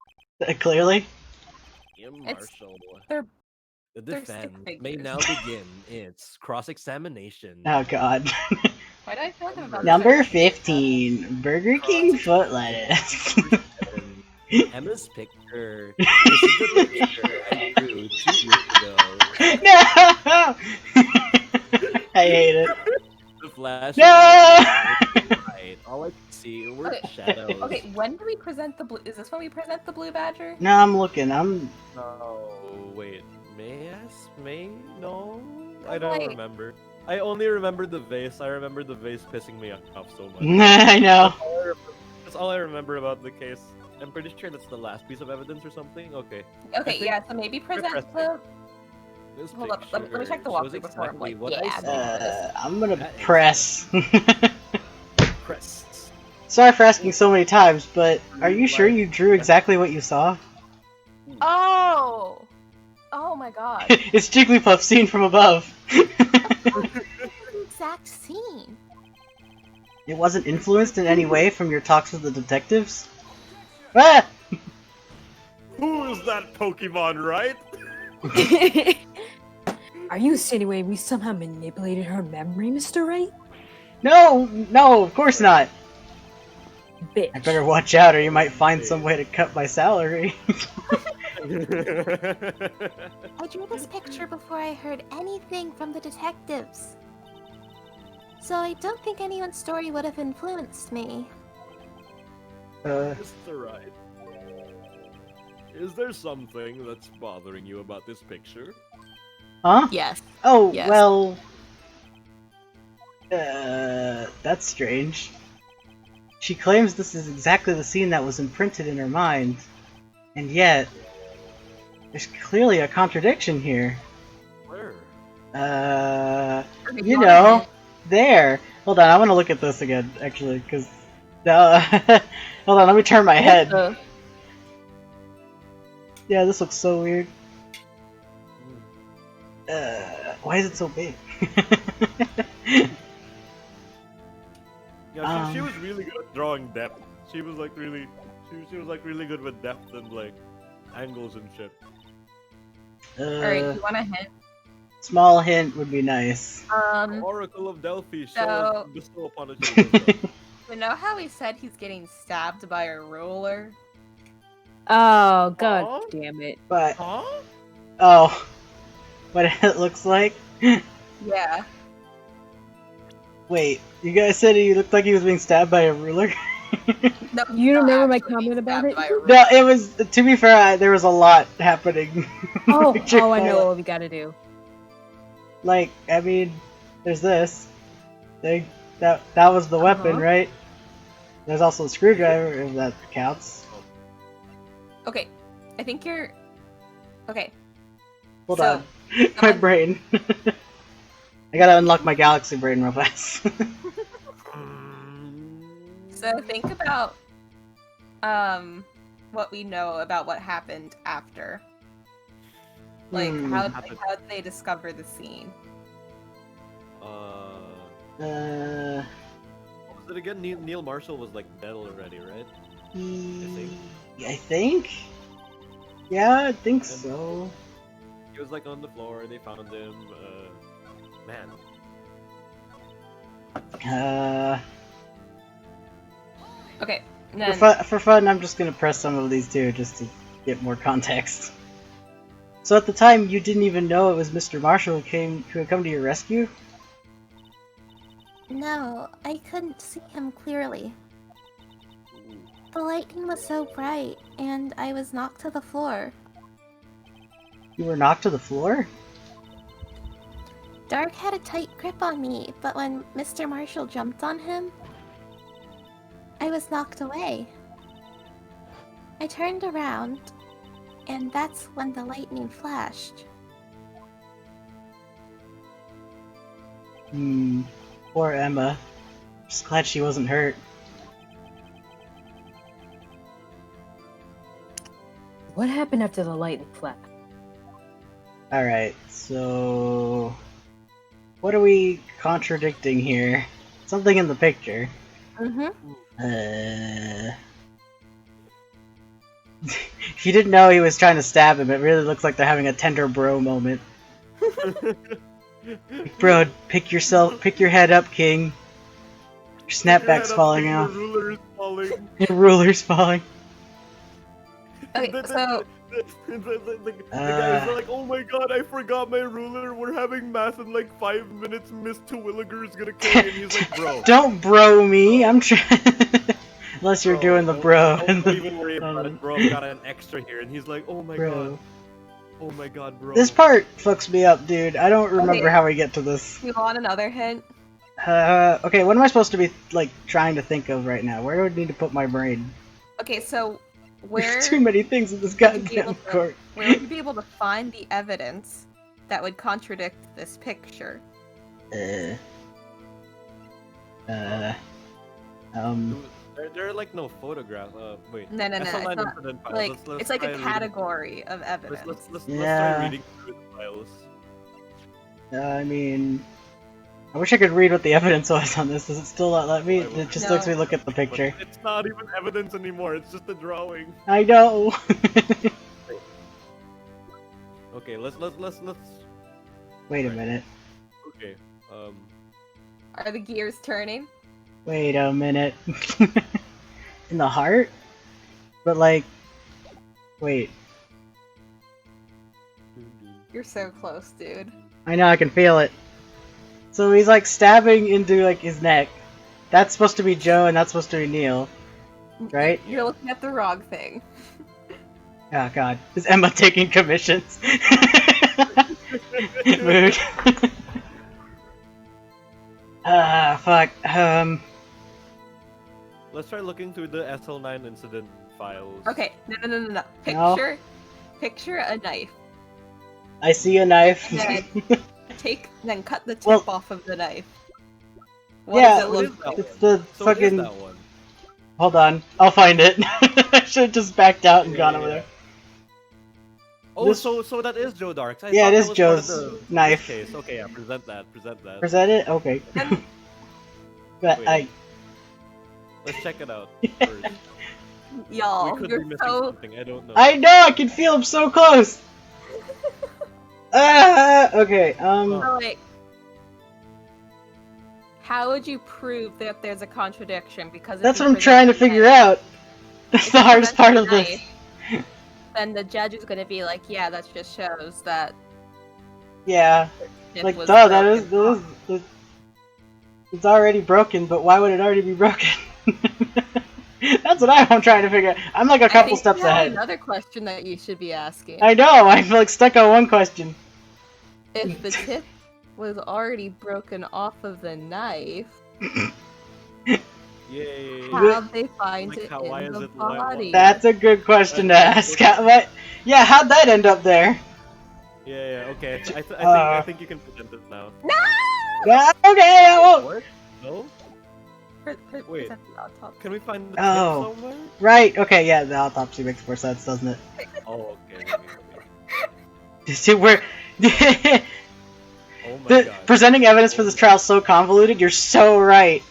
Clearly. Neil It's- Marshall. they're The They're stick defense may figures. now begin its cross-examination. Oh god. Why did I feel like I'm about to Number say- 15. Burger King foot lettuce. Emma's picture. This is the picture I drew 2 years ago. No! I hate it. The flash. No! Of light. All I could see were Okay. shadows. Okay, when do we present the blue? Is this when we present the blue badger? No, I'm looking. I'm. Oh wait, no, I don't Like- remember. I only remember the vase. I remember the vase pissing me off so much. I know. That's all I remember about the case. I'm pretty sure that's the last piece of evidence or something. Okay. Okay, think yeah. So maybe present repressing. the. This Hold up, let me check the picture walkthrough shows before I'm exactly like, what I yeah, saw. I'm gonna That is press. Press. Sorry for asking so many times, but are you sure you drew exactly what you saw? Oh. Oh my god. It's Jigglypuff seen from above. The exact scene. It wasn't influenced in any way from your talks with the detectives? Ah! Who is that Pokemon, right? Are you insinuating we somehow manipulated her memory, Mr. Wright? No, no, of course not. Bitch. I better watch out or you might find some way to cut my salary. I drew this picture before I heard anything from the detectives. So I don't think anyone's story would have influenced me. Mr. Wright, is there something that's bothering you about this picture? Huh? Yes. Oh, Yes. well... that's strange. She claims this is exactly the scene that was imprinted in her mind. And yet... there's clearly a contradiction here. Where? You know, there. Hold on, I want to look at this again, actually, because... hold on, let me turn my head. Yeah, this looks so weird. Why is it so big? Yeah, she was really good at drawing depth. She was like really, she was like really good with depth and like angles and shit. Alright, you want a hint? Small hint would be nice. Oracle of Delphi, So- bestow upon us your wisdom. You know how he said he's getting stabbed by a ruler? Oh, god Aw. damn it. But, Huh? oh. What it looks like? Yeah. Wait, you guys said he looked like he was being stabbed by a ruler? No, You not remember my actually being comment about stabbed it? by a ruler. No, it was. To be fair, there was a lot happening. Oh, Picture I know file. what we gotta do. Like, I mean, there's this. That was the weapon, Uh-huh. right? There's also a screwdriver, if that counts. Okay, I think you're. Okay. Hold So, on. My someone- brain. I gotta unlock my galaxy brain real fast. So think about what we know about what happened after. Like Hmm. how did they discover the scene? What Uh, was it again? Neil Marshall was like dead already, right? I think? Yeah, I think And- so. He was like on the floor. They found him. Man. Okay, and For, then for fun, I'm just gonna press some of these too, just to get more context. So at the time, you didn't even know it was Mr. Marshall who had come to your rescue? No, I couldn't see him clearly. The lightning was so bright, and I was knocked to the floor. You were knocked to the floor? Dark had a tight grip on me, but when Mr. Marshall jumped on him, I was knocked away. I turned around, and that's when the lightning flashed. Poor Emma. Just glad she wasn't hurt. What happened after the lightning flash? Alright, so... What are we contradicting here? Something in the picture. If you didn't know he was trying to stab him, it really looks like they're having a tender bro moment. Bro, pick your head up, King. Your snapback's falling Your off. ruler is falling. Your ruler's falling. okay, so The guys are like, oh my god, I forgot my ruler. We're having math in like 5 minutes. Miss Terwilliger's gonna kill me. And he's like, bro. Don't bro me, I'm trying. Unless you're doing the bro. Don't even worry about it, bro. I've got an extra here. And he's like, oh my Bro. god. Oh my god, bro. This part fucks me up, dude. I don't remember Okay. how we get to this. you want another hint? Okay, what am I supposed to be, like, trying to think of right now? Where do I need to put my brain? Okay, so where There's too many things in this would you be goddamn able to- court. where would you be able to find the evidence that would contradict this picture? There are like no photographs. Wait. No, SL9 it's not, incident files. like Let's it's like try a reading- category of evidence. Let's Yeah. try reading through the files. I mean... I wish I could read what the evidence was on this. Does it still not let me? It just No. lets me look at the picture. But it's not even evidence anymore. It's just a drawing. I know! Okay, let's. Wait a minute. Okay. Are the gears turning? Wait a minute. In the heart? But like... Wait. You're so close, dude. I know, I can feel it. So he's like stabbing into like his neck. That's supposed to be Joe and that's supposed to be Neil. Right? You're looking at the wrong thing. Oh god. Is Emma taking commissions? Mood. Fuck. Let's try looking through the SL9 incident files. Okay, no. No. Picture a knife. I see a knife. Yeah. Then cut the tip Well- off of the knife. What Yeah, does it What look is like? that it's the So what is fucking... that one? Hold on. I'll find it. I should've just backed out and gone over there. Oh, This- so that is Joe Darks. I Yeah, thought it that is was Joe's part of the knife. Case. Okay, yeah, present that. Present it? Okay. And But Wait. Let's check it out first. y'all, We could you're be missing so something. I don't know. I know! I can feel him so close! Okay, so, like. How would you prove that there's a contradiction? Because if that's you what I'm present trying to the figure knife- out. That's if the you hardest present part the of this. knife, then the judge is gonna be like, yeah, that just shows that Yeah. tip Like, was duh, broken. it's already broken, but why would it already be broken? That's what I'm trying to figure out. I'm like a I couple think steps you have ahead. another question that you should be asking. I know, I'm like stuck on one question. If the tip was already broken off of the knife, Yay! how'd they find Like, it why in is the it why- body? That's a good question to That's ask. What? Yeah, how'd that end up there? Yeah, okay. I Uh, think you can present it now. Yeah, okay, I won't. What? No? Wait. Present the autopsy. Can we find the Oh. tip somewhere? Right, okay, yeah, the autopsy makes more sense, doesn't it? Oh, okay. See, we're... Oh my god. presenting evidence for this trial is so convoluted, you're so right.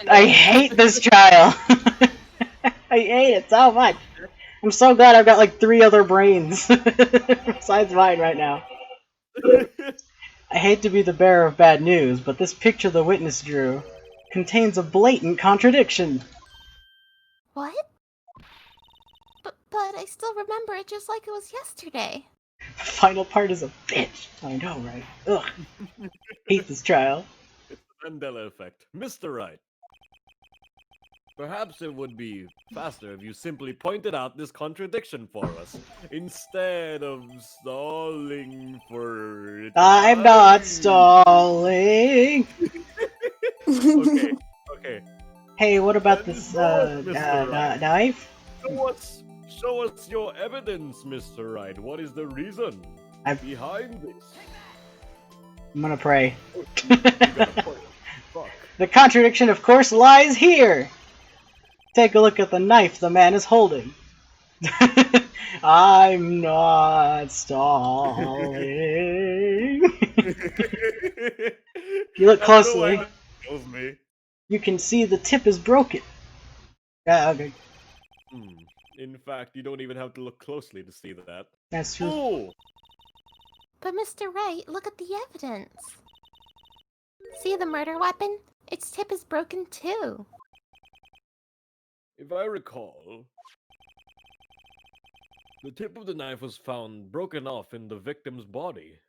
I hate this trial. I hate it so much. I'm so glad I've got like 3 other brains besides mine right now. I hate to be the bearer of bad news, but this picture the witness drew contains a blatant contradiction. What? But I still remember it just like it was yesterday. The final part is a bitch. I know, right? Ugh. Hate this trial. Mandela effect. Mr. Wright. Perhaps it would be faster if you simply pointed out this contradiction for us, instead of stalling for I'm not stalling. Okay. Hey, what about Then this go, Mr. Wright. knife? Show us your evidence, Mr. Wright. What is the reason behind this? I'm gonna pray. You gotta point. Fuck. The contradiction, of course, lies here. Take a look at the knife the man is holding. I'm not stalling. If you look closely, you can see the tip is broken. Okay. In fact, you don't even have to look closely to see that. That's true. Oh! But Mr. Wright, look at the evidence. See the murder weapon? Its tip is broken too. If I recall, the tip of the knife was found broken off in the victim's body.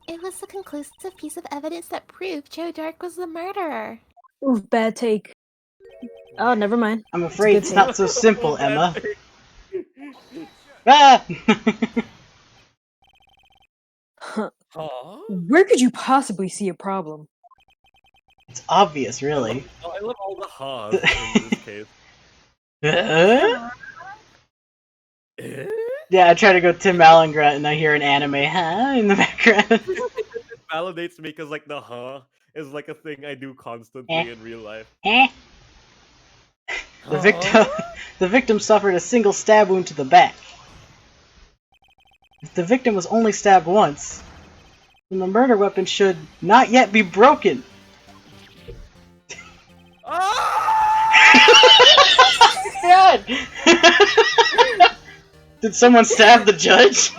It was the conclusive piece of evidence that proved Joe Dark was the murderer. Ooh, bad take. Oh, never mind. I'm afraid It's it's a good not so simple, Oh, bad Emma. take. Ah! Huh. Huh? Where could you possibly see a problem? It's obvious, really. I love all the ha's in this case. Eh? Yeah, I try to go Tim Allen grunt and I hear an anime in the background. It validates me because like the is like a thing I do constantly in real life. The victim suffered a single stab wound to the back. If the victim was only stabbed once, then the murder weapon should not yet be broken. God! Did someone stab the judge?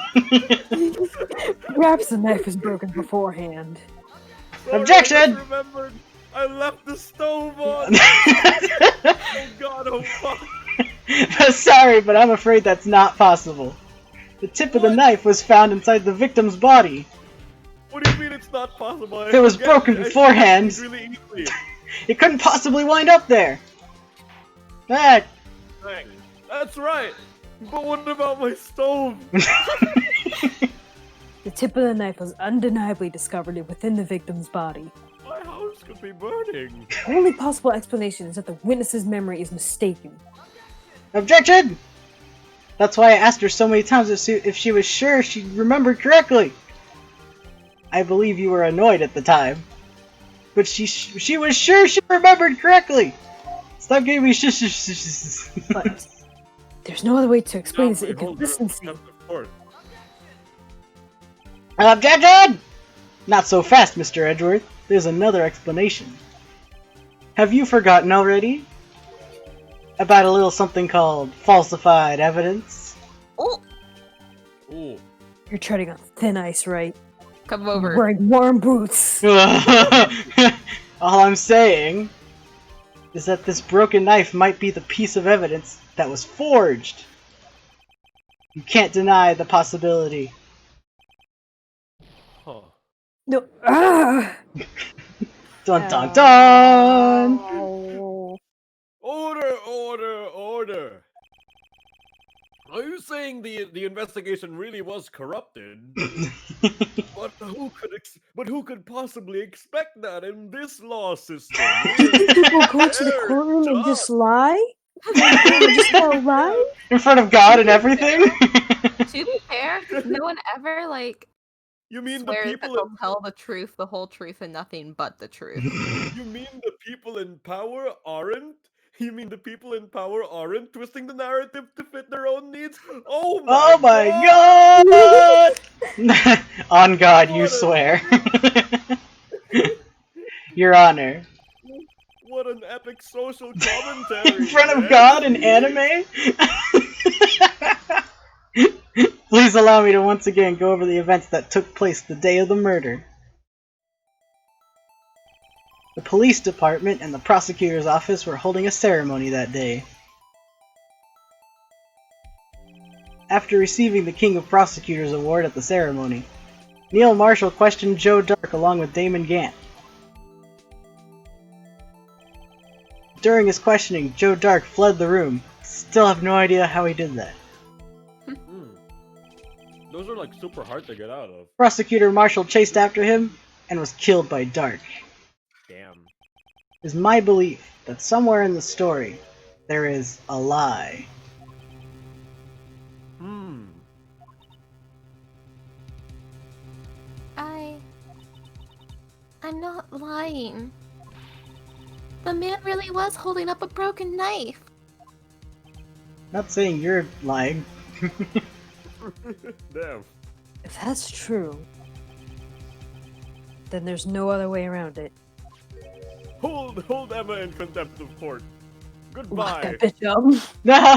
Perhaps the knife was broken beforehand. Sorry, Objection! I just remembered. I left the stove on. Oh god, oh fuck. Sorry, but I'm afraid that's not possible. The tip of the knife was found inside the victim's body. What do you mean it's not possible? If it was broken beforehand, Really easily. it couldn't possibly wind up there. Ah, Dang. That's right. But what about my stove? The tip of the knife was undeniably discovered within the victim's body. My house could be burning. The only possible explanation is that the witness's memory is mistaken. Objection! That's why I asked her so many times if she was sure she remembered correctly. I believe you were annoyed at the time, but she was sure she remembered correctly. Stop giving me shish. But there's no other way to explain this Wait, hold on. inconsistency. That's the fourth. Objection! Not so fast, Mr. Edgeworth. There's another explanation. Have you forgotten already? About a little something called falsified evidence? Oh, Ooh. You're treading on thin ice, right? come You're over. wearing warm boots. All I'm saying is that this broken knife might be the piece of evidence that was forged. You can't deny the possibility. Huh. No. Ah! Dun dun dun! Ow. Order! Are you saying the investigation really was corrupted? But who could possibly expect that in this law system? Do you think people go to the Fair courtroom and judge. just lie? Just tell lies? In front of God and everything? To be fair, no one ever like You mean the swears that people they'll in tell the truth, the whole truth, and nothing but the truth. You mean the people in power aren't? You mean the people in power aren't twisting the narrative to fit their own needs? Oh Oh my god! On God, you What a- swear. Your Honor. What an epic social commentary! In front of man. God in anime? Please allow me to once again go over the events that took place the day of the murder. The police department and the prosecutor's office were holding a ceremony that day. After receiving the King of Prosecutors award at the ceremony, Neil Marshall questioned Joe Dark along with Damon Gant. During his questioning, Joe Dark fled the room. Still have no idea how he did that. Those are like super hard to get out of. Prosecutor Marshall chased after him and was killed by Dark. Damn. It is my belief that somewhere in the story there is a lie. I'm not lying. The man really was holding up a broken knife. Not saying you're lying. Damn. If that's true, then there's no other way around it. Hold Emma in contempt of court. Lock Goodbye. that bitch up. No.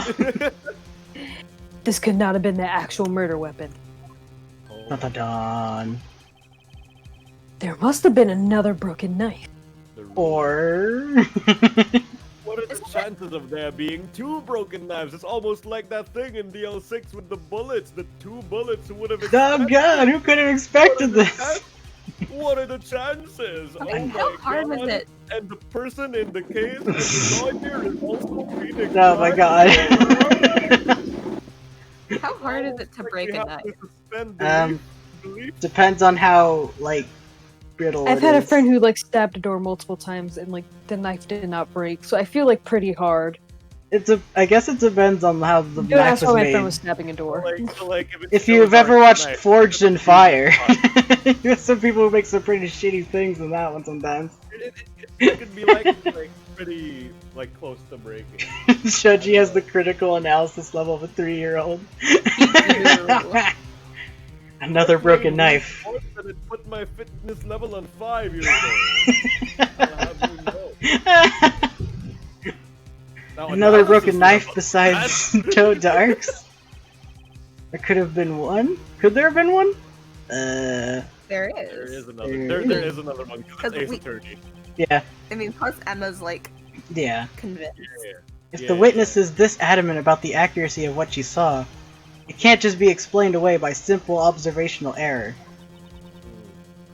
This could not have been the actual murder weapon. Dun dun dun. There must have been another broken knife. Or What are the chances of there being two broken knives? It's almost like that thing in DL6 with the bullets, the two bullets who would have oh god, who could have expected this? What are the chances? Like, Oh how my hard was god. it? And the person in the case, and the lawyer is also being Oh my god. How hard is it to break a knife? Depends on how like brittle I've it had a is. friend who like stabbed a door multiple times and like the knife did not break, so I feel like pretty hard. I guess it depends on how the Don't knife ask was why my made. friend was stabbing a door. If you've ever watched Forged in Fire, there's some people who make some pretty shitty things in that one sometimes. It could be like pretty like close to breaking. Shoji has the critical analysis level of a 3-year-old. Another broken knife. That it put my fitness level on 5 years old. I'll have you know. Now, Another broken analysis knife level. besides Joe Dark's? There could have been one? Could there have been one? There There is. is another. There is another one. 'Cause it's Ace we- Attorney. Yeah, I mean, plus Emma's like yeah. convinced. If Yeah, the yeah, witness is this adamant about the accuracy of what she saw, it can't just be explained away by simple observational error.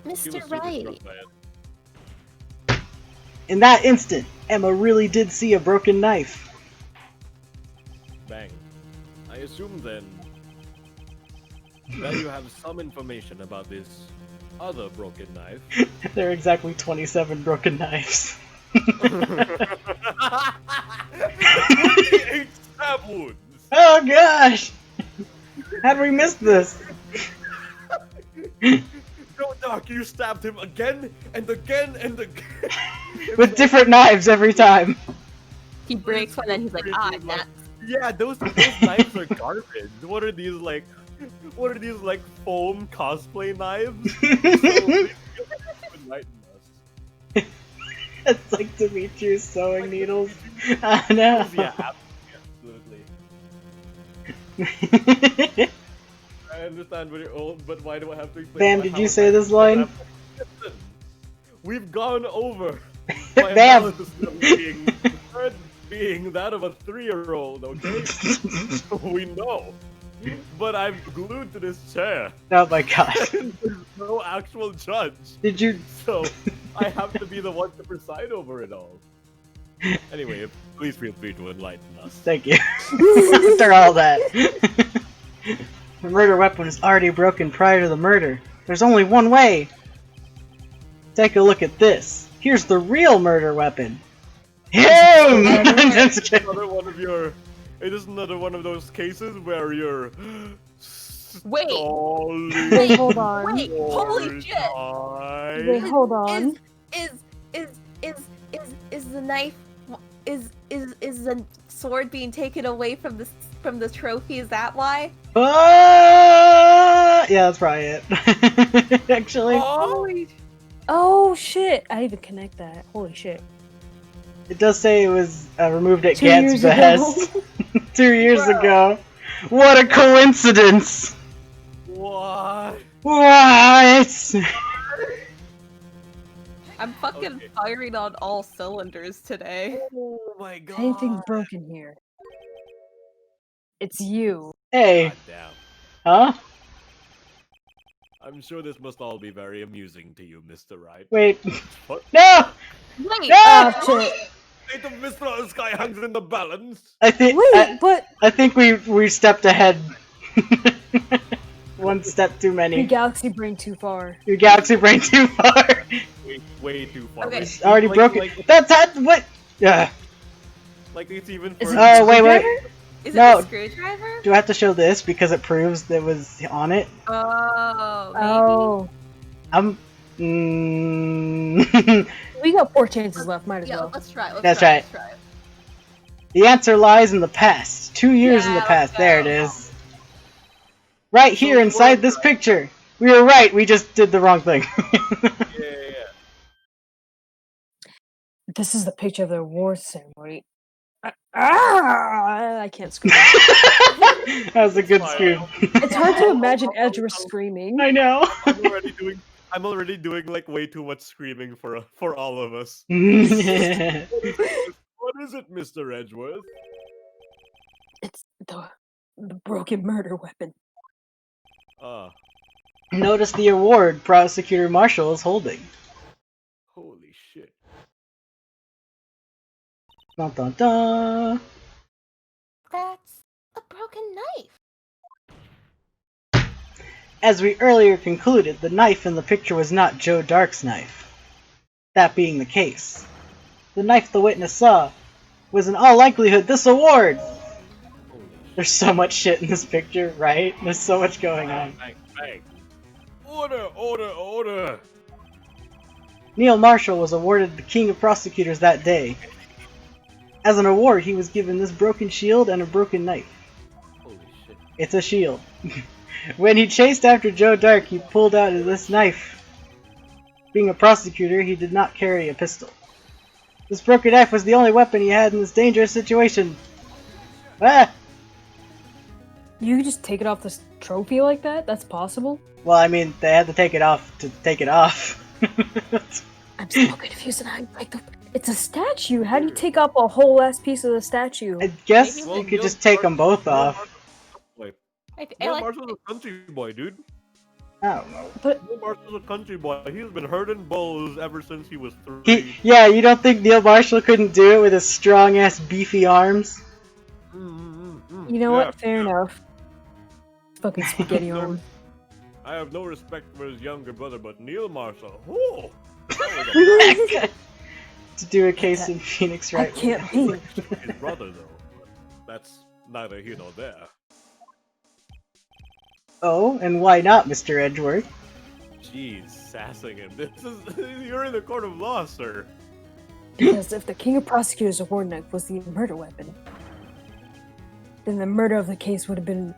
He was Mr. super Wright, struck by it. In that instant, Emma really did see a broken knife. Bang. I assume then that you have some information about this other broken knife. There are exactly 27 broken knives. 28 stab wounds! Oh gosh! How did we miss this? No, Doc, you stabbed him again and again and again. With different knives every time. He breaks one and he's like, ah, Freaking, that. Yeah, those knives are garbage. What are these like? What are these like foam cosplay knives? Enlighten us. It's like Dimitri's sewing needles. Oh no. Yeah, absolutely. I understand when you're old, but why do I have to explain? Bam, my did you power say this line? Listen, we've gone over my Bam! analysis of being the third being that of a 3-year-old, okay? We know. But I'm glued to this chair. Oh my god. There's no actual judge. Did you? So I have to be the one to preside over it all. Anyway, please feel free to enlighten us. Thank you. After all that. The murder weapon was already broken prior to the murder. There's only one way. Take a look at this. Here's the real murder weapon. Him! That's It's good. another one of your. It is another one of those cases where you're. Wait. Wait, hold on. Wait, holy shit! Wait, hold on. Is the knife is the sword being taken away from the trophy? Is that why? Yeah, that's probably it. Actually, Holy Oh shit! I didn't even connect that. Holy shit. it does say it was removed at 2 Gant's years ago. behest 2 years ago. What a coincidence! What? What? I'm fucking Okay. firing on all cylinders today. Oh my god. Anything's broken here. It's you. Hey, God damn. huh? I'm sure this must all be very amusing to you, Mr. Wright. Wait, What? no! Wait, No! Oh shit. Fate of Mr. Sky hangs in the balance. I think Wait, but I think we stepped ahead. One step too your many. galaxy brain too far. Your galaxy brain too far. Way too far. Okay. It's already Like- broken. Like, That's what? Yeah. like it's even Is further. it Oh, a wait, wait. screwdriver? is No. it a screwdriver? Do I have to show this because it proves that it was on it? Oh, maybe. Oh. I'm. We got 4 chances left, might as Yeah, well. let's try. That's try, right. Let's try. The answer lies in the past. 2 years in the Yeah, past. let's There it go. is. Right here we inside were this right. picture. We were right. We just did the wrong thing. Yeah. This is the picture of the award ceremony. I can't scream. That was a good Fine. scoop. It's hard to imagine Edgeworth screaming. I know. I'm already doing like way too much screaming for all of us. Yeah. What is it, Mr. Edgeworth? It's the broken murder weapon. Ah, Notice the award Prosecutor Marshall is holding. holy shit. Dun dun dun. That's a broken knife. As we earlier concluded, the knife in the picture was not Joe Dark's knife. That being the case, the knife the witness saw was in all likelihood this award. Holy There's so much shit in this picture, right? There's so much going on. Bang, bang. Order, order, order. Neil Marshall was awarded the King of Prosecutors that day. As an award, he was given this broken shield and a broken knife. Holy shit. It's a shield. When he chased after Joe Dark, he pulled out this knife. Being a prosecutor, he did not carry a pistol. This broken knife was the only weapon he had in this dangerous situation. Ah! You could just take it off this trophy like that? That's possible? Well, I mean, they had to take it off to take it off. I'm so confused and I like it's a statue. How do you take up a whole last piece of the statue? I guess Maybe you Well, could Neil just take them Marshall- both Neil off. Marshall- Wait, I Neil like. Marshall's a country boy, dude. I don't know. But Neil Marshall's a country boy. He's been herding bulls ever since he was 3. Yeah, you don't think Neil Marshall couldn't do it with his strong-ass beefy arms? you know what? Fair enough. Fucking spaghetti arm. I have no respect for his younger brother, but Neil Marshall. Oh, To do a case in Phoenix, I right? can't be. his brother though. That's neither here nor there. Oh, and why not, Mr. Edgeworth? Jeez, sassing him. This is you're in the court of law, sir. Because if the King of Prosecutors award knife was the murder weapon, then the murder of the case would have been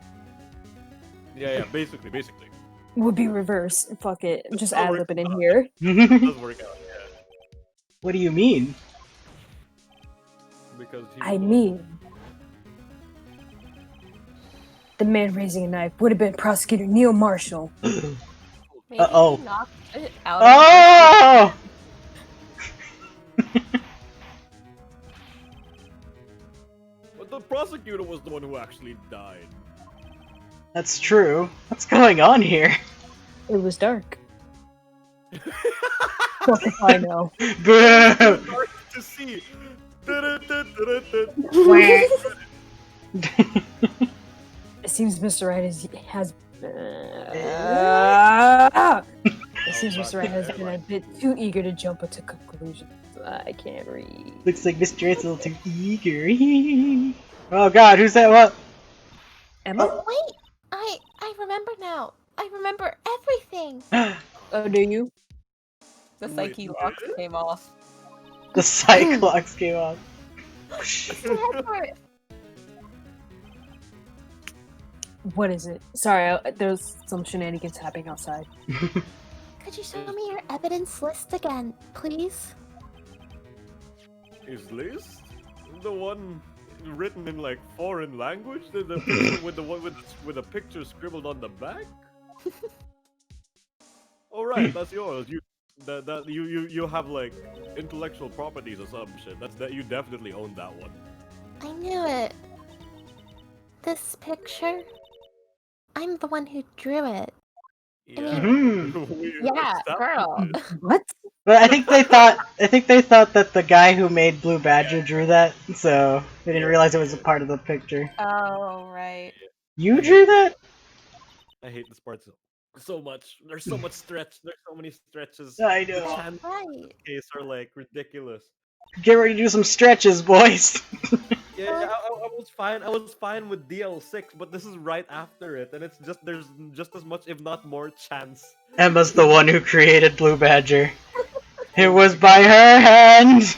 Yeah, basically. would be reversed. Fuck it. Just Oh, add it in here. It does work out, yeah. What do you mean? Because he I was- mean, the man raising a knife would have been Prosecutor Neil Marshall. Maybe Uh-oh. he knocked it out. Oh! But the prosecutor was the one who actually died. That's true. What's going on here? It was dark. Fuck if I know. Boo! Hard to see. It seems Mr. Right has. It seems Mr. Right has been a bit too eager to jump into conclusions. I can't read. Looks like Mr. Right's a little too eager. Oh god, who's that? What? Emma? Wait, I remember now. I remember everything. Oh, do you? The Wait, psyche locks came off. The Cyclops came off. Let's head for it. What is it? Sorry, there's some shenanigans happening outside. Could you show me your evidence list again, please? Is list the one written in like foreign language? The picture with the one with a picture scribbled on the back? All right, that's yours. You have like intellectual properties or some shit. That you definitely own that one. I knew it. This picture? I'm the one who drew it. Yeah. Hmm. Yeah, girl. What? But I think they thought that the guy who made Blue Badger drew that, so they didn't realize it was a part of the picture. Oh, right. You drew that? I hate this part so much. There's so much stretch. There's so many stretches. I The know. chance Right. case are like ridiculous. Get ready to do some stretches, boys. Yeah, I was fine. I was fine with DL6, but this is right after it, and it's just there's just as much, if not more, chance. Emma's the one who created Blue Badger. It was by her hand.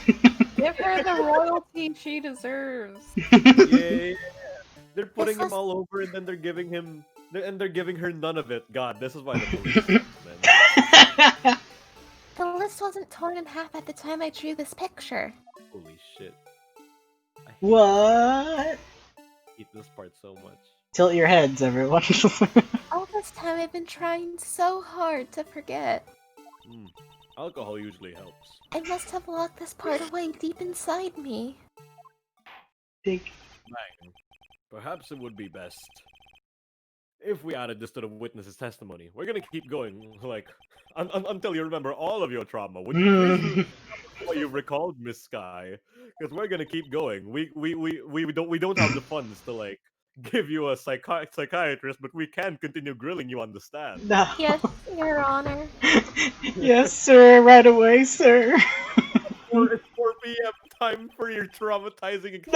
Give her the royalty she deserves. Yeah, they're putting him was- all over, and then they're giving her none of it. God, this is why the police sucks, man. The list wasn't torn in half at the time I drew this picture. Holy shit! I What? hate this part so much. Tilt your heads, everyone. All this time I've been trying so hard to forget. Alcohol usually helps. I must have locked this part away deep inside me. Think. Bang. Perhaps it would be best if we added this to the witness's testimony. We're gonna keep going, like, until you remember all of your trauma. Would you please what you've recalled, Miss Sky? Because we're gonna keep going. We don't have the funds to like give you a psychiatrist, but we can continue grilling you on the stand. No. Yes, Your Honor. Yes, sir. Right away, sir. It's 4 p.m. Time for your traumatizing experience.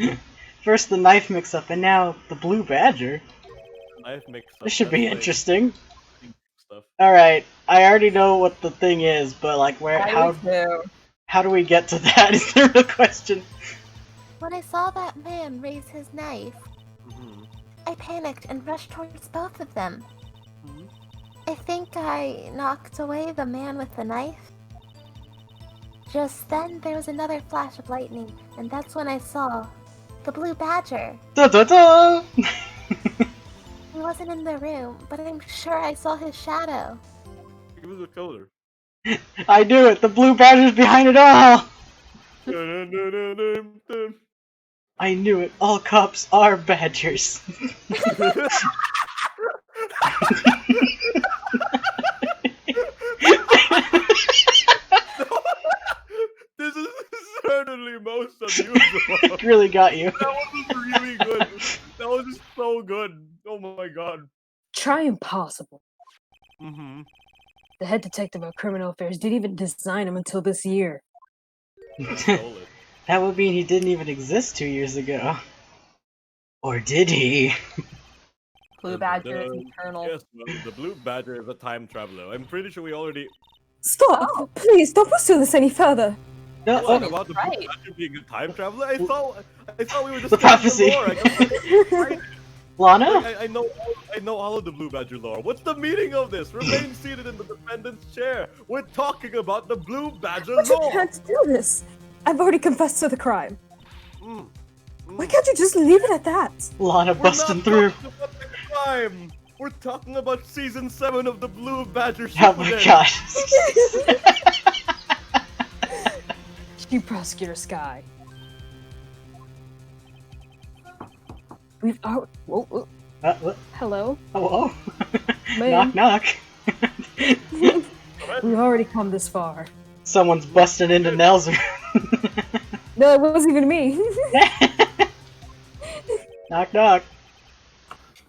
No. First the knife mix-up, and now the Blue Badger. Knife mix-up, This should be that's, like, interesting. stuff. All right, I already know what the thing is, but like, where? I do too. How do we get to that? Is the real question. When I saw that man raise his knife, Mhm. I panicked and rushed towards both of them. Mhm. I think I knocked away the man with the knife. Just then, there was another flash of lightning, and that's when I saw the Blue Badger. Da da da. He wasn't in the room, but I'm sure I saw his shadow. Give us a color. I knew it. The Blue Badger's behind it all. I knew it. All cops are badgers. This is certainly most unusual. It really got you. That was really good. That was just so good. Oh my god. Try impossible. Mm-hmm. The head detective of criminal affairs didn't even design him until this year. Stole it. That would mean he didn't even exist 2 years ago. Or did he? Blue Badger is eternal. Yes, well, the Blue Badger is a time traveler. I'm pretty sure we already Stop! Please, don't pursue this any further. No, talked oh, about the right. Blue Badger being a time traveler. I thought we were The discussing prophecy. lore. I Lana? know all of the Blue Badger lore. What's the meaning of this? Remain seated in the defendant's chair. We're talking about the Blue Badger But you lore. can't do this. I've already confessed to the crime. Mm. Why can't you just leave it at that? Lana We're busting not through. talking about the crime. We're talking about season 7 of the Blue Badger. Oh my Shippuden. gosh. Chief Prosecutor Sky. We've Whoa. What? Hello? Oh, Knock, knock. We've already come this far. Someone's busting into Nell's room. No, it wasn't even me. Knock, knock.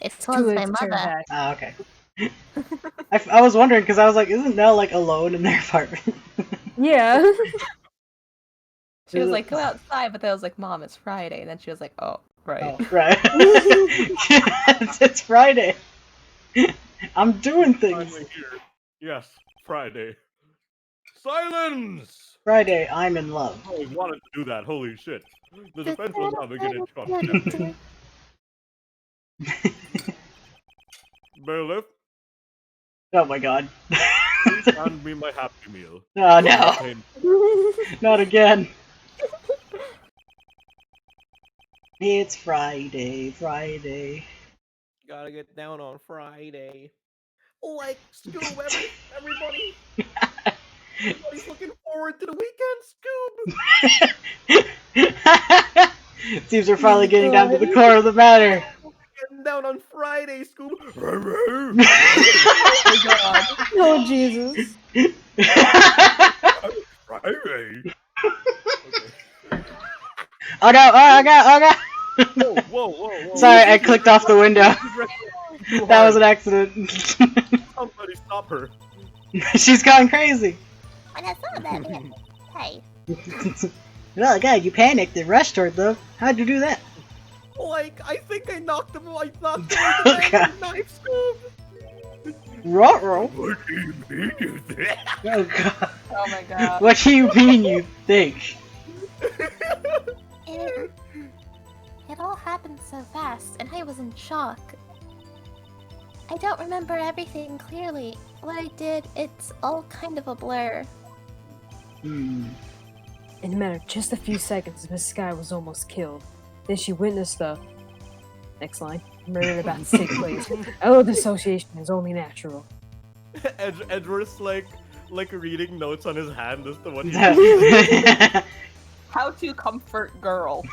It Too was late my to turn mother. back. Ah, okay. I was wondering because I was like, isn't Nell like alone in their apartment? Yeah. She was like, go outside, but then I was like, Mom, it's Friday. And then she was like, oh, right. Oh, right. it's Friday. I'm doing things. Finally here. Yes, Friday. Silence! Friday, I'm in love. I always wanted to do that. Holy shit. The defense will now begin its contempt. Bailiff, Oh my god. please hand me my Happy Meal. Oh no. Not again. It's Friday, Friday. Gotta get down on Friday. Like, Scoob, everybody. Everybody's looking forward to the weekend, Scoob. Seems we're finally getting down to the core of the matter. Getting down on Friday, Scoob. Oh my god. Oh, Jesus. Friday. Oh no! Oh god! Oh god! Whoa. Sorry, I clicked off the window. That was an accident. Somebody stop her. She's gone crazy. When I saw that man, hey, Well, God, you panicked and rushed toward them. How'd you do that? Like, I think I knocked him. I knocked him Oh, with the God. knife, Scoob. Ruh-roh. What do you mean you think? Oh god. Oh my god. What do you mean you think? it all happened so fast, and I was in shock. I don't remember everything clearly. What I did, it's all kind of a blur. Hmm. In a matter of just a few seconds, Miss Sky was almost killed. Then she witnessed the next line murder about to take place. Oh, the association is only natural. Edward's like reading notes on his hand as to what he How to comfort girl.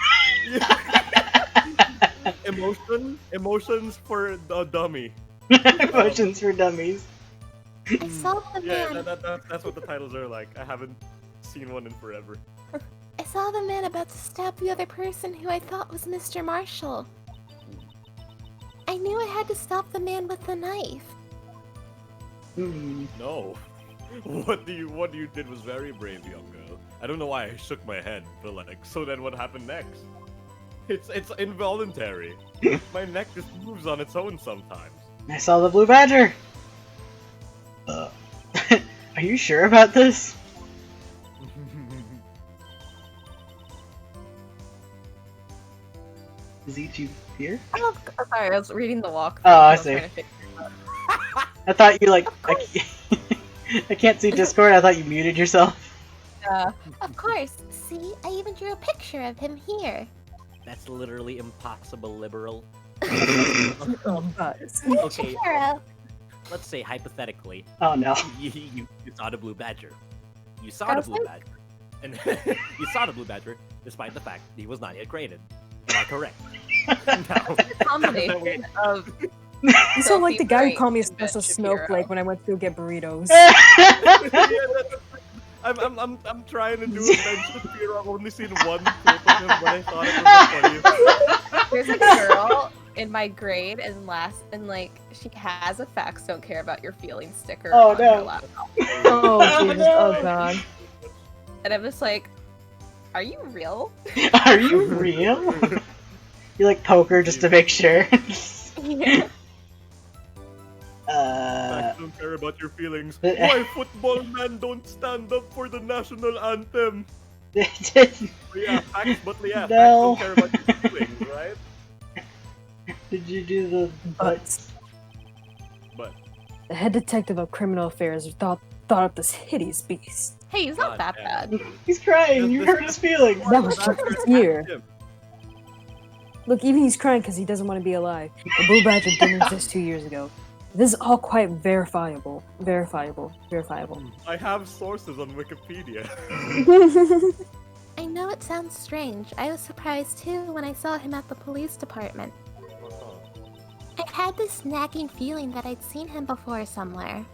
Emotions for the dummy. Emotions for dummies. I saw the Yeah, man. that's what the titles are like. I haven't seen one in forever. I saw the man about to stab the other person who I thought was Mr. Marshall. I knew I had to stop the man with the knife. Hmm. No. What you did was very brave, young girl. I don't know why I shook my head, but like, so then what happened next? It's involuntary. My neck just moves on its own sometimes. I saw the blue badger. Are you sure about this? Is Ichi here? Oh, sorry, I was reading the walk. Oh, I see. I thought you like. I can't see Discord. I thought you muted yourself. Of course. See, I even drew a picture of him here. That's literally impossible, liberal. But Okay, Hero. let's say hypothetically, Oh no. you saw the blue badger. You saw the blue badger. And you saw the blue badger, despite the fact he was not yet created. Am I correct? No. Combination of. you sound like the guy who Great called me a invention, special snowflake when I went to go get burritos. I'm trying to do a bench with Piro. I've only seen one clip of him, but I thought it was the funniest. There's a girl in my grade and like she has a facts don't care about your feelings sticker Oh, on no. her laptop. Oh, Jesus. no. Oh, God. And I'm just like, are you real? Are you real? You like poker just to make sure. Yeah. Facts don't care about your feelings. Why football men don't stand up for the national anthem? Yeah, facts, but yeah, No. facts don't care about your feelings, right? Did you do the butts? But The head detective of criminal affairs thought up this hideous beast. Hey, he's not God that damn. bad. He's crying. You hurt his feelings. That was just this year. Him. Look, even he's crying because he doesn't want to be alive. The Blue Badger didn't exist 2 years ago. This is all quite verifiable. Verifiable. I have sources on Wikipedia. I know it sounds strange. I was surprised too when I saw him at the police department. I had this nagging feeling that I'd seen him before somewhere.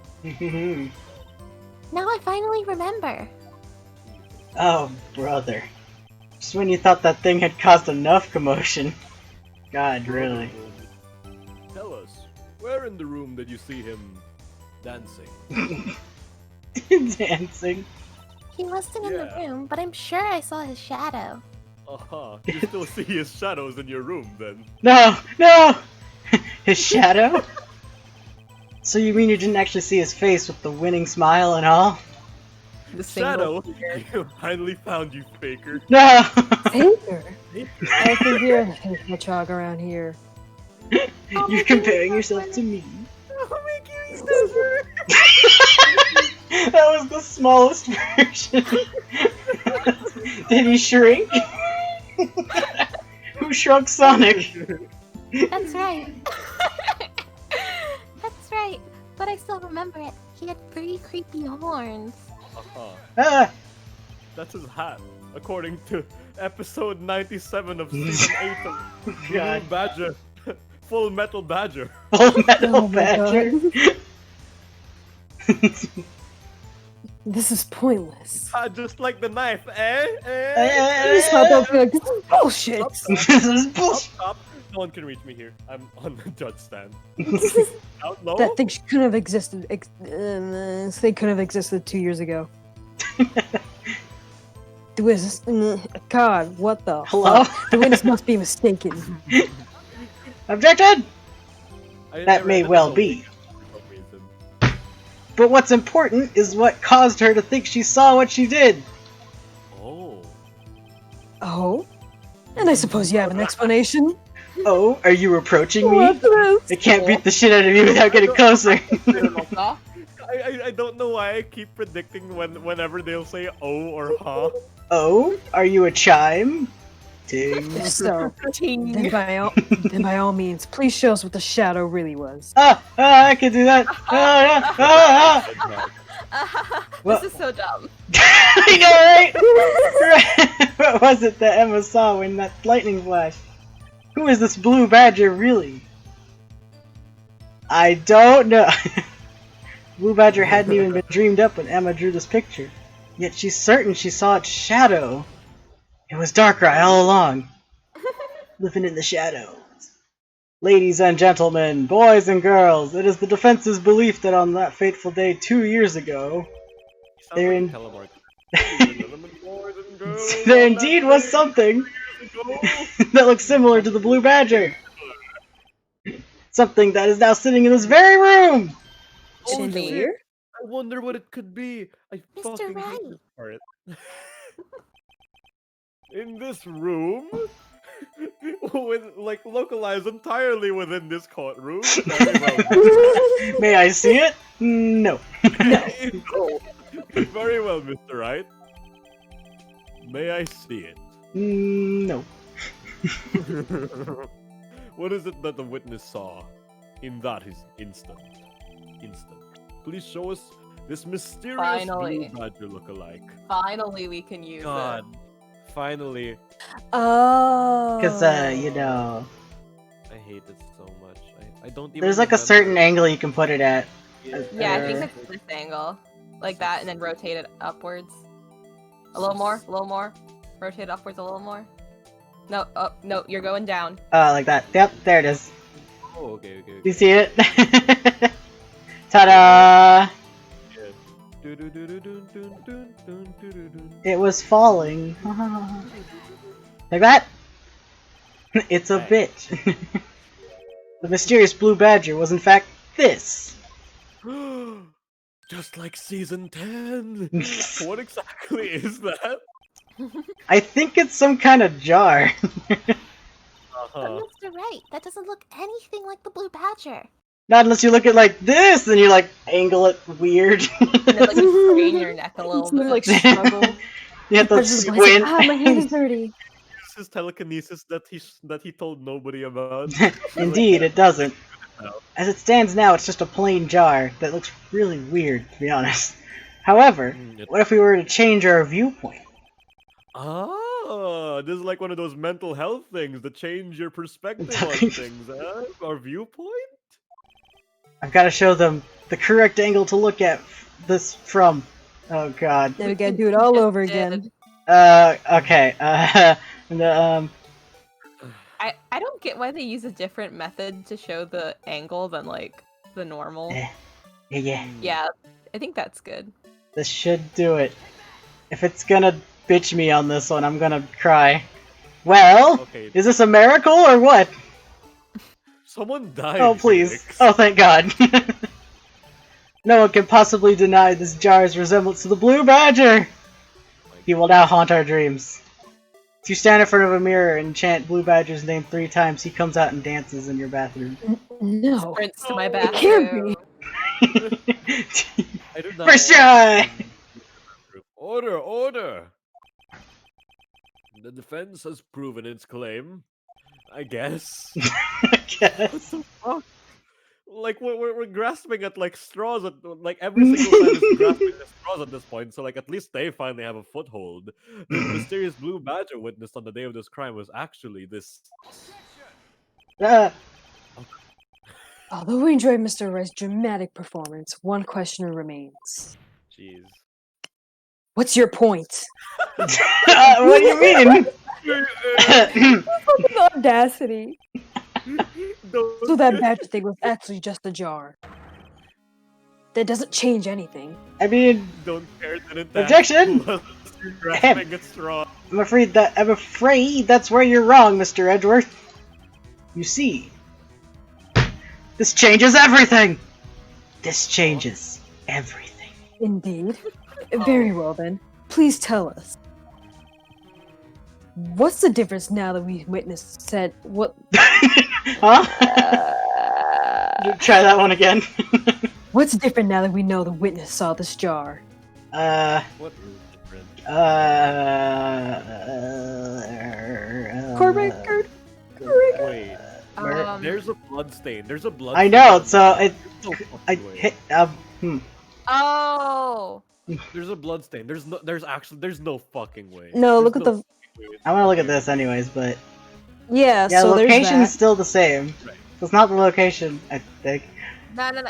Now I finally remember. Oh, brother. Just when you thought that thing had caused enough commotion. God, really. Tell us, where in the room did you see him dancing? Dancing. He wasn't in the Yeah. room, but I'm sure I saw his shadow. You still see his shadows in your room then? No! No! His shadow? So you mean you didn't actually see his face with the winning smile and all? The Shadow? single You finally found you, faker. No! Faker? I think you're a fake hedgehog around here. You're comparing yourself to me. Oh, Mickey, Snuffer! That was the smallest version. Did he shrink? Who shrunk Sonic? That's right. That's right. But I still remember it. He had pretty creepy horns. Ah! That's his hat, according to episode 97 of season 8 of Blue God. Badger. Full Metal Badger. Full Metal Oh my Badger. This is pointless. Just like the knife, eh? This hot dog be like, this is bullshit. This is bullshit. Stop. No one can reach me here. I'm on the judge stand. This is Out low? that thing couldn't have existed. This thing couldn't have existed 2 years ago. The witness, God, what the Hello? fuck? The witness must be mistaken. Objected! I That may read it well as a be. leak for some reason. But what's important is what caused her to think she saw what she did. Oh. Oh? And I suppose you have an explanation? Oh, are you approaching What me? else? I can't beat the shit out of you without getting closer. I don't know why I keep predicting whenever they'll say oh or huh. Oh, are you a chime? Ting. If so, Ting. then by all means, please show us what the shadow really was. I can do that. Well- This is so dumb. I know, right? What was it that Emma saw when that lightning flashed? Who is this blue badger, really? I don't know. Blue badger hadn't even been dreamed up when Emma drew this picture. Yet she's certain she saw its shadow. It was Darkrai all along. Living in the shadows. Ladies and gentlemen, boys and girls, it is the defense's belief that on that fateful day 2 years ago, there in- there indeed was something that looks similar to the blue badger. Something that is now sitting in this very room. Oh, Chandelier? I wonder what it could be. I Mr. fucking Right. hate this part. In this room, with like localized entirely within this courtroom. Very well. May I see it? No. Very well, Mr. Wright. May I see it? No. What is it that the witness saw in that instant? Please show us this mysterious Finally. blue badger look-alike. Finally, we can use God, finally. Oh. Because, you know, I hate it so much. I don't even there's like a remember. certain angle you can put it at. it. Yeah, I think it's this angle. Like that, and then rotate it upwards. A little more, a little more. Rotate it upwards a little more. No, oh, no, you're going down. Like that. Yep, there it is. Oh, okay. You see it? Ta-da! It was falling. Like that? It's a bitch. The mysterious blue badger was in fact this. Just like season 10. What exactly is that? I think it's some kind of jar. But Mr. Right, that doesn't look anything like the blue badger. Not unless you look at like this and you like angle it weird. And then like crane your neck a little It's more bit. like struggle. You have to Prejudice was squint. like, my hand is dirty. It's his telekinesis that he told nobody about. Indeed, it doesn't. As it stands now, it's just a plain jar that looks really weird, to be honest. However, what if we were to change our viewpoint? Oh. Oh, this is like one of those mental health things that change your perspective on things, huh? Or viewpoint? I've got to show them the correct angle to look at this from. Oh god. Now we gotta do it all Just over did. again. Okay. The, I don't get why they use a different method to show the angle than like the normal. yeah. Yeah, I think that's good. This should do it. If it's gonna bitch me on this one, I'm gonna cry. Well, Okay. is this a miracle or what? Someone died. Oh, please. Phoenix. Oh, thank God. No one can possibly deny this jar's resemblance to the Blue Badger! He will now haunt our dreams. If you stand in front of a mirror and chant Blue Badger's name 3 times, he comes out and dances in your bathroom. No. Sprints to my It bathroom. can't be. I did not. First try! Order, order! The defense has proven its claim. I guess. I guess. Fuck. Like we're grasping at like straws at like every single side is grasping at straws at this point. So like at least they finally have a foothold. The mysterious Blue Badger witnessed on the day of this crime was actually this. Although we enjoyed Mr. Rice's dramatic performance, one question remains. Jeez. What's your point? What do you mean? Fucking audacity. Don't So that badger thing was actually just a jar. That doesn't change anything. I mean, don't care that it Objection! You're grasping at straws. I'm afraid that's where you're wrong, Mr. Edgeworth. You see, this changes everything. This changes everything. Indeed. Very well then. Please tell us. What's the difference now that we witnessed said what? Huh? Try that one again. What's different now that we know the witness saw this jar? What is different? Correct. Wait. There's a blood stain. There's a blood. I know. stain. So it. No fucking I way. hit. Oh, There's a blood stain. There's no fucking way. No, There's look at the. fucking way. I want to look at this anyways, but Yeah, yeah, so the location's there's that. still the same. Right. So it's not the location, I think. no.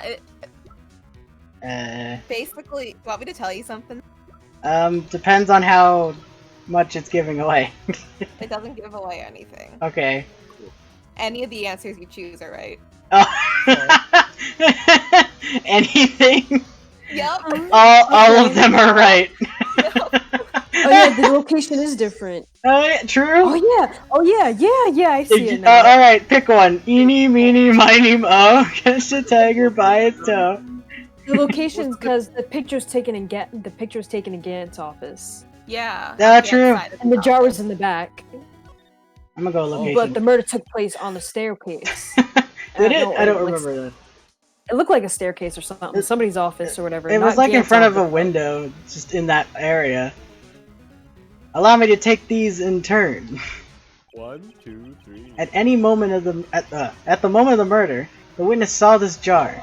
Basically, want me to tell you something? Depends on how much it's giving away. It doesn't give away anything. Okay. Any of the answers you choose are right. Oh. Anything? Yep. All of them are right. Oh yeah, the location is different. Oh, yeah, true. Oh yeah. I see it now. Alright, pick one. Eeny, meeny, miny, mo. Catch a tiger by its toe. The location's because the picture's taken in Gant's office, Yeah. Yeah, the true. outside of and the jar office. was in the back. I'm gonna go location. But the murder took place on the staircase. Did it? no, I don't like, remember that. It looked like a staircase or something. Somebody's office or whatever. It was not like in Gant's front of a office. window, just in that area. Allow me to take these in turn. 1, 2, 3. At any moment of the at the moment of the murder, the witness saw this jar.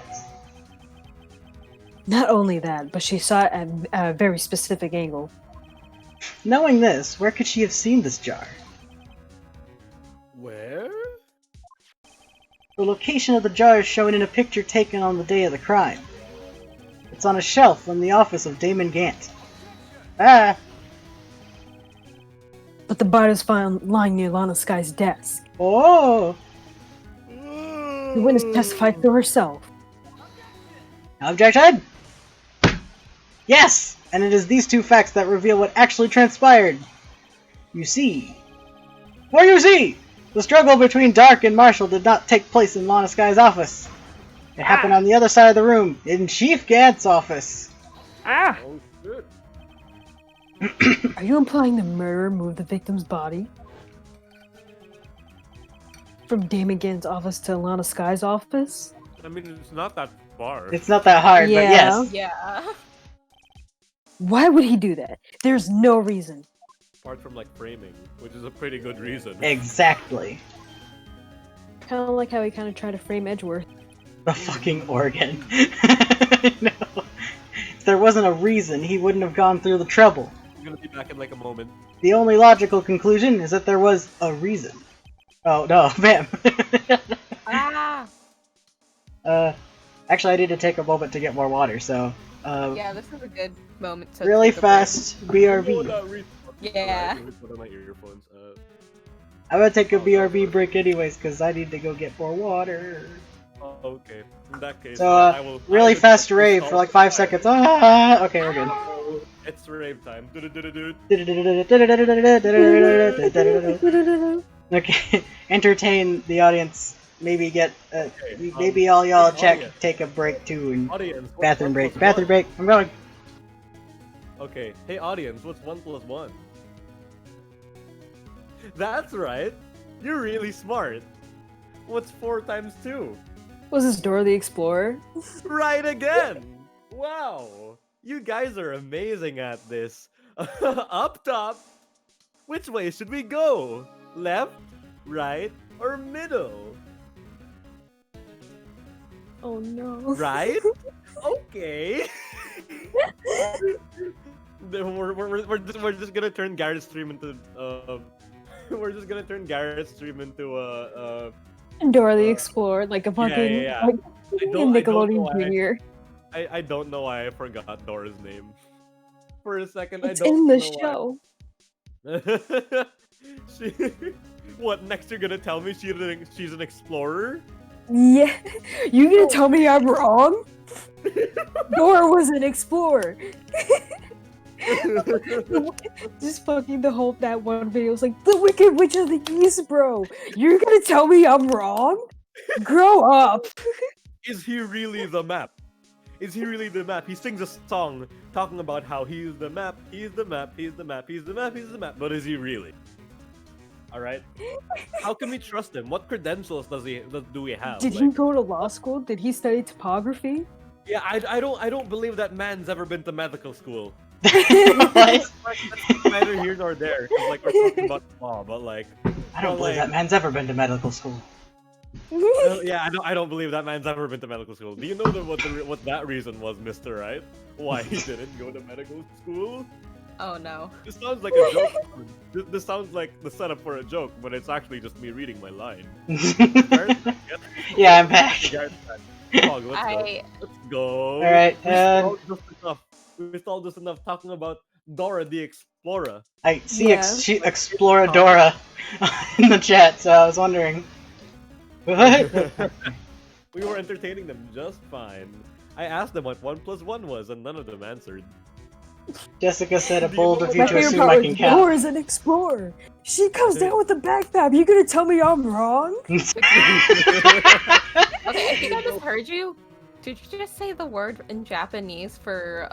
Not only that, but she saw it at a very specific angle. Knowing this, where could she have seen this jar? Where? The location of the jar is shown in a picture taken on the day of the crime. It's on a shelf in the office of Damon Gant. Ah! But the body was found lying near Lana Sky's desk. Oh! The witness testified to herself. Objection! Yes! And it is these two facts that reveal what actually transpired. You see. The struggle between Dark and Marshall did not take place in Lana Sky's office. It happened on the other side of the room, in Chief Gant's office. Ah! Oh shit. Are you implying the murderer moved the victim's body? From Damon Gant's office to Lana Sky's office? I mean, it's not that far. It's not that hard, Yeah. but yes. Yeah. Why would he do that? There's no reason. Apart from like framing, which is a pretty good reason. Exactly. Kind of like how he kind of tried to frame Edgeworth. The fucking organ. No. If there wasn't a reason, he wouldn't have gone through the trouble. I'm gonna be back in like a moment. The only logical conclusion is that there was a reason. Oh no, ma'am. Ah! Actually, I need to take a moment to get more water. So, Yeah, this is a good moment to really take a break. fast BRB. Yeah. Let me put on my earphones. I'm gonna take a BRB break anyways, cause I need to go get more water. Oh, okay. In that case, So, I will. really I fast will rave start for like the 5 fire. seconds. Ah, okay, we're good. Oh, it's rave time. Do-do-do-do-do. Okay, entertain the audience. Maybe get, Okay, maybe all y'all check, audience. take a break too, and Audience, what's bathroom 1 break. plus Bathroom 1? break. I'm going. Okay, hey audience, what's 1 plus 1? That's right. You're really smart. What's 4 times 2? Was this Dora the Explorer? Right again! Wow! You guys are amazing at this. Up top! Which way should we go? Left, right, or middle? Oh no. Right? Okay. We're just gonna turn Garrett's stream into we're just gonna turn Garrett's stream into Dora the Explorer, like a fucking yeah. like I don't know Nickelodeon why. Junior. I don't know why I forgot Dora's name. For a second, It's I don't in the know show. why. she, what next? You're gonna tell me she's an explorer? Yeah, you gonna tell me I'm wrong? Dora was an explorer. Just fucking that one video was like the Wicked Witch of the East, bro. You're gonna tell me I'm wrong? Grow up. Is he really the map? Is he really the map? He sings a song talking about how he's the map, he's the map, he's the map, he's the map, he's the map. But is he really? Alright. How can we trust him? What credentials do we have? Did he go to law school? Did he study topography? Yeah, I don't believe that man's ever been to medical school. What? That's neither here nor there. 'Cause, like, we're talking about law, but like, I don't believe that man's ever been to medical school. yeah, I don't believe that man's ever been to medical school. Do you know what that reason was, Mister Right? Why he didn't go to medical school? Oh no. This sounds like a joke. This sounds like the setup for a joke, but it's actually just me reading my line. Yeah, I'm back. Dog, let's go. Alright, we stalled just enough talking about Dora the Explorer. I see Yeah. Exploradora in the chat, so I was wondering. What? We were entertaining them just fine. I asked them what 1 plus 1 was, and none of them answered. Jessica said a Do you bold know of what you My to favorite assume part I was can count. Dora's an explorer. She comes down with the backpack. You gonna tell me I'm wrong? Okay, I think I just heard you. Did you just say the word in Japanese for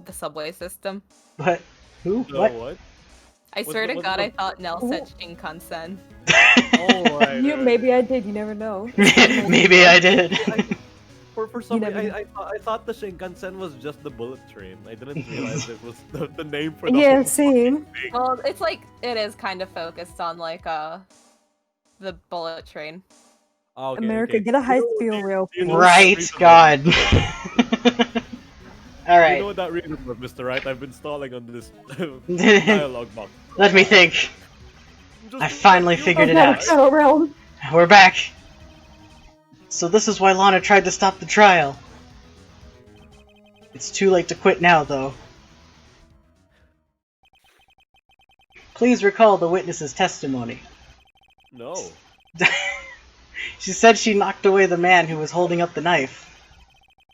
the subway system? What? Who? So What? I swear to what's God, the- I thought Nell said Shinkansen. Oh, right, You right. maybe I did. You never know. Maybe I did. For some You reason, never I thought the Shinkansen was just the bullet train. I didn't realize it was the name for the Yeah, whole same. thing. Well, it's like it is kind of focused on like the bullet train. Oh, okay, America, okay. get a high You know- feel do you- real. do you know please. what that Right, reason God. was? You Alright, know what that reason was, Mr. Right? I've been stalling on this dialogue box. let me think. Just I finally you- figured it Gotta out. go around. We're back. So this is why Lana tried to stop the trial. It's too late to quit now, though. Please recall the witness's testimony. No. She said she knocked away the man who was holding up the knife.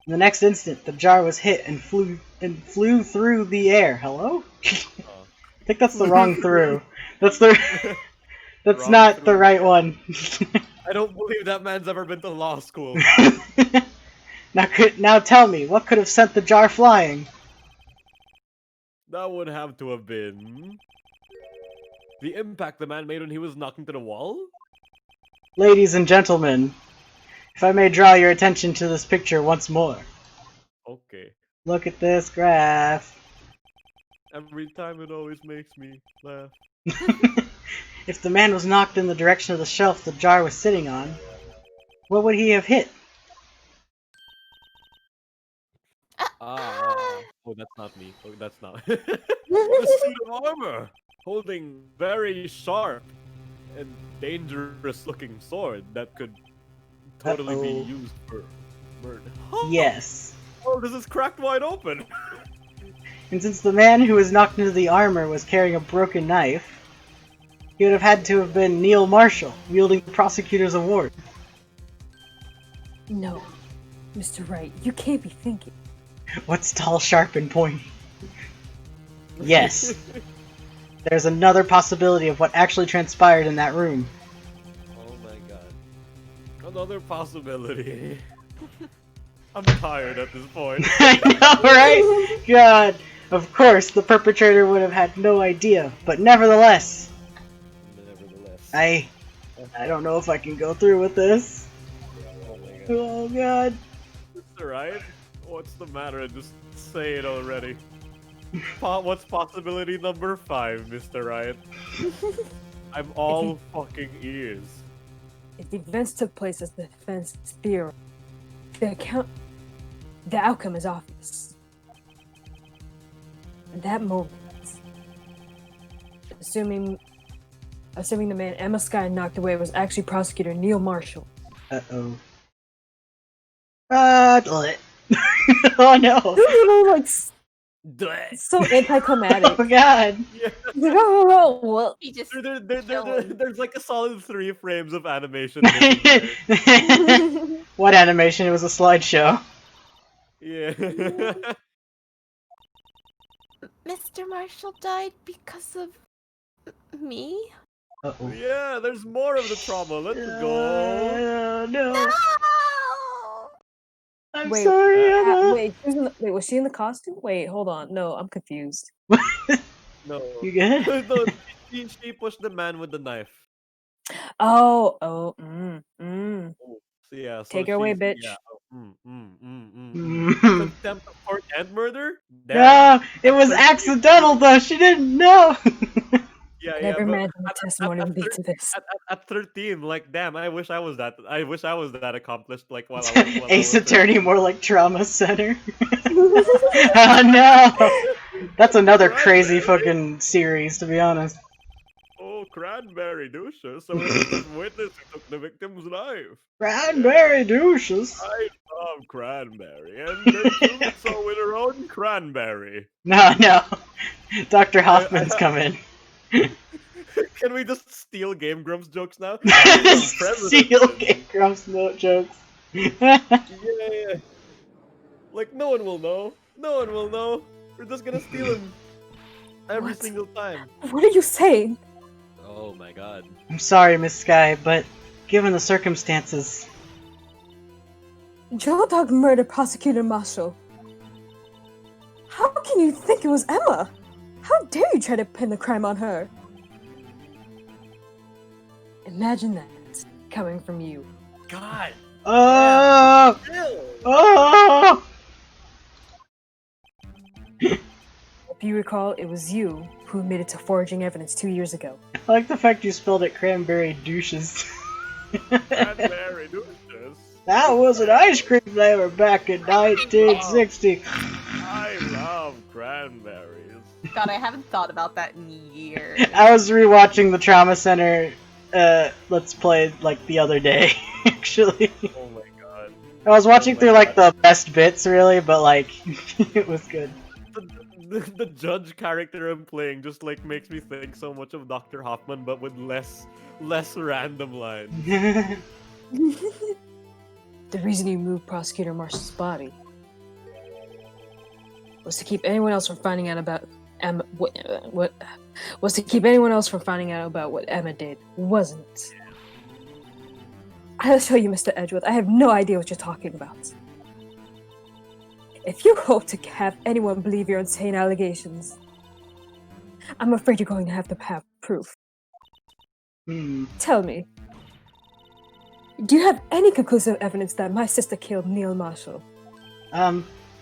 In the next instant, the jar was hit and flew through the air. Hello? I think that's the wrong through. That's Wrong not the through. right one. I don't believe that man's ever been to law school. Now tell me, what could have sent the jar flying? That would have to have been the impact the man made when he was knocked into the wall. Ladies and gentlemen, if I may draw your attention to this picture once more. Okay. Look at this graph. Every time it always makes me laugh. If the man was knocked in the direction of the shelf the jar was sitting on, what would he have hit? Oh, that's not me. Oh, that's not. The suit of armor, holding very sharp and dangerous-looking sword that could totally be Uh-oh. used for murder. Yes. Oh, this is cracked wide open. And since the man who was knocked into the armor was carrying a broken knife, he would have had to have been Neil Marshall, wielding the prosecutor's award. No, Mr. Wright, you can't be thinking. What's tall, sharp, and pointy? Yes. There's another possibility of what actually transpired in that room. Oh my god. Another possibility. I'm tired at this point. I know, right? God. Of course, the perpetrator would have had no idea, but nevertheless, I don't know if I can go through with this. Oh my god. Oh god. It's alright. What's the matter? Just say it already. What's possibility number 5, Mr. Riot? I'm all fucking ears. If the events took place as the defense theory, the outcome is obvious. At that moment, assuming the man Emma Sky knocked away was actually prosecutor Neil Marshall. Uh-oh. Oh no. Like, so anticlimactic. Oh god. Yeah. Oh, well, He just There's like a solid 3 frames of animation. missing there. What animation? It was a slideshow. Yeah. Mr. Marshall died because of me? Uh-oh. Yeah, there's more of the trauma. Let's go. No. No! I'm Wait, sorry, Emma. wait, was she in the costume? Wait, hold on. No, I'm confused. No. You good? No, she pushed the man with the knife. Oh. So yeah, so Take her away, she's- bitch. Yeah. Mm. Contempt of court and murder? Damn. No, it was accidental though. She didn't know. Yeah, Never but imagined the testimony would lead to this. At 13, like, damn, I wish I was that. I wish I was that accomplished. Like, while I was Ace 13. Attorney, more like trauma center. Oh no, that's another crazy fucking series, to be honest. Oh, cranberry douches. So it's this witness who took the victim's life. Cranberry douches. I love cranberry, and they do so with her own cranberry. No, Dr. Hoffman's coming. Can we just steal Game Grumps jokes now? Steal Game Grumps note jokes. Yeah. Like, no one will know. No one will know. We're just gonna steal him every What? single time. What are you saying? Oh my god. I'm sorry, Miss Sky, but given the circumstances, Joe Dog murdered Prosecutor Marshall. How can you think it was Emma? How dare you try to pin the crime on her? Imagine that coming from you. God. oh, oh, If you recall, it was you who admitted to forging evidence 2 years ago. I like the fact you spelled it cranberry douches. Cranberry douches. That was an ice cream flavor back in 1960. I love cranberries. God, I haven't thought about that in years. I was rewatching the Trauma Center Let's Play like the other day, actually. Oh my god. I was watching through like the best bits, really, but like it was good. The judge character I'm playing just like makes me think so much of Dr. Hoffman, but with less random lines. The reason you moved Prosecutor Marshall's body was to keep anyone else from finding out about Emma. What was to keep anyone else from finding out about what Emma did, wasn't it? I'll show you, Mr. Edgeworth. I have no idea what you're talking about. If you hope to have anyone believe your insane allegations, I'm afraid you're going to have proof. Tell me, do you have any conclusive evidence that my sister killed Neil Marshall?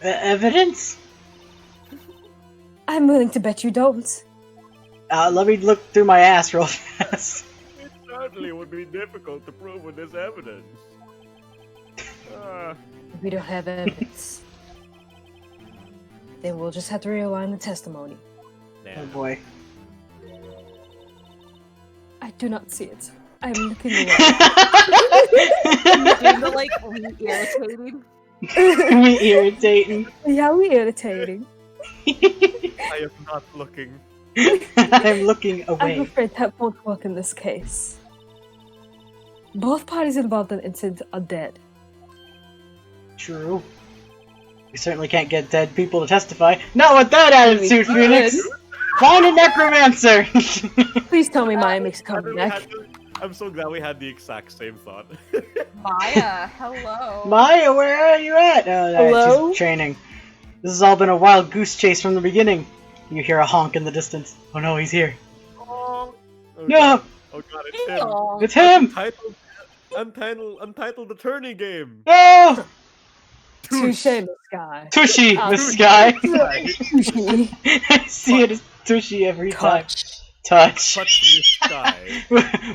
Evidence? I'm willing to bet you don't. Let me look through my ass real fast. It certainly would be difficult to prove with this evidence. We don't have evidence. Then we'll just have to realign the testimony. Oh Damn. boy. I do not see it. I'm looking away. Doing the like irritating. Me irritating. Yeah, we irritating. I am not looking. I'm looking I'm away. afraid that won't work in this case. Both parties involved in the incident are dead. True. We certainly can't get dead people to testify. Not with that attitude, Phoenix! Find a necromancer! Please tell me Maya makes a Glad we comeback. had the- I'm so glad we had the exact same thought. Maya, hello. Maya, where are you at? Oh, alright, Hello? she's training. This has all been a wild goose chase from the beginning. You hear a honk in the distance. Oh no, he's here. Oh, No! God. Oh god, it's him. Ew. It's him! Untitled attorney game. No! Touche, Miss Guy. Tushy, Ah, Miss Sky. Touche. I see it as Tushy every time. Touch. Touch. Touch the sky.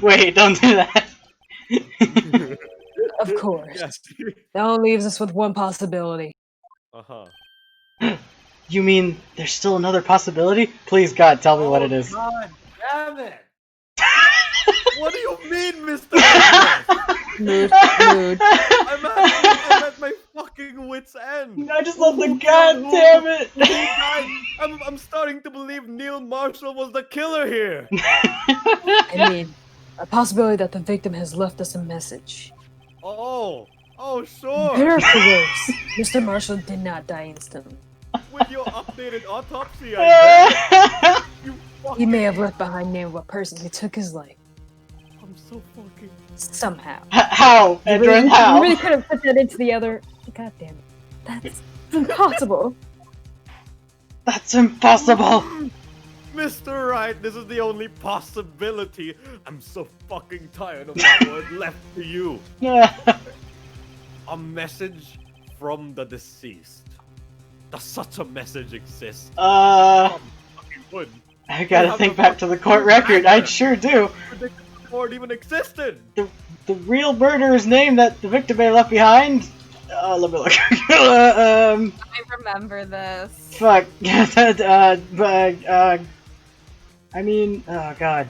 Wait, don't do that. Of course. Yes. That only leaves us with one possibility. Uh-huh. You mean there's still another possibility? Please, God, tell me what it is. God damn it! What do you mean, Mr. Edwards? Mood. I'm at my fucking wit's end. I just love the God damn it! I'm starting to believe Neil Marshall was the killer here. I mean, a possibility that the victim has left us a message. Oh Better sure. for worse, Mr. Marshall did not die instantly. With your updated autopsy, I bet. You fucking. He may have left behind name of a person who took his life. I'm so fucking. Somehow. How? Edrin, You how? really couldn't put that into the other. God damn it. That's impossible. That's impossible! Mr. Right, this is the only possibility. I'm so fucking tired of that word left to you. A message from the deceased. Does such a message exist? Fucking would. I gotta think back to the court record. I sure do. The court even existed. The real murderer's name that the victim may have left behind? Let me look. I remember this. Fuck. I mean, oh god.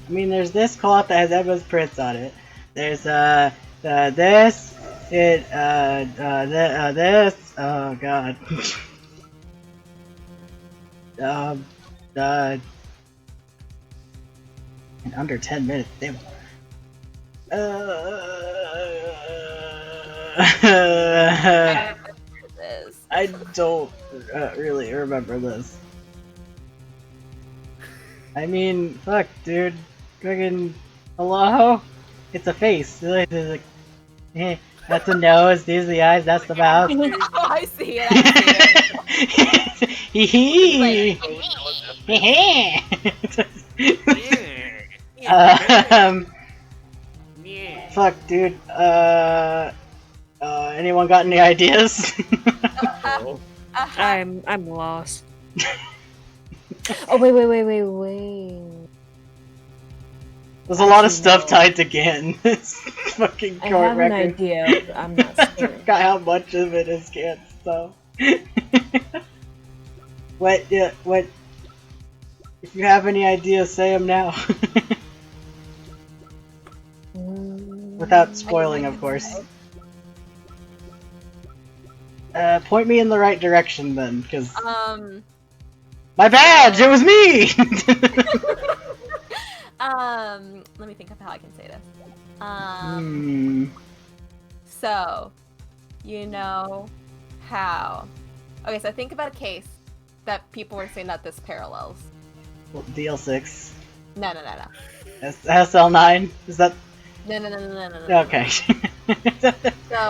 I mean, there's this cloth that has Emma's prints on it. There's, this, this, oh god. In under 10 minutes, damn. I remember this. I don't really remember this. I mean, fuck, dude. Friggin' hello? It's a face. It's like, that's the nose, these are the eyes, that's the mouth. Oh, I see it. I see it. Hee hee! Fuck, dude. Anyone got any ideas? Oh. I'm lost. Oh wait. There's a lot of stuff Actually, no. tied to Gan. This fucking I court have record. an idea, but I'm not sure. Forgot how much of it is Gan stuff. What? Yeah. What? If you have any ideas, say them now. Without spoiling, of course. Point me in the right direction then, because my badge! It was me! Let me think of how I can say this. So, you know how? Okay, so think about a case that people were saying that this parallels. Well, DL6. No. SL9? Is that... No. Okay. So,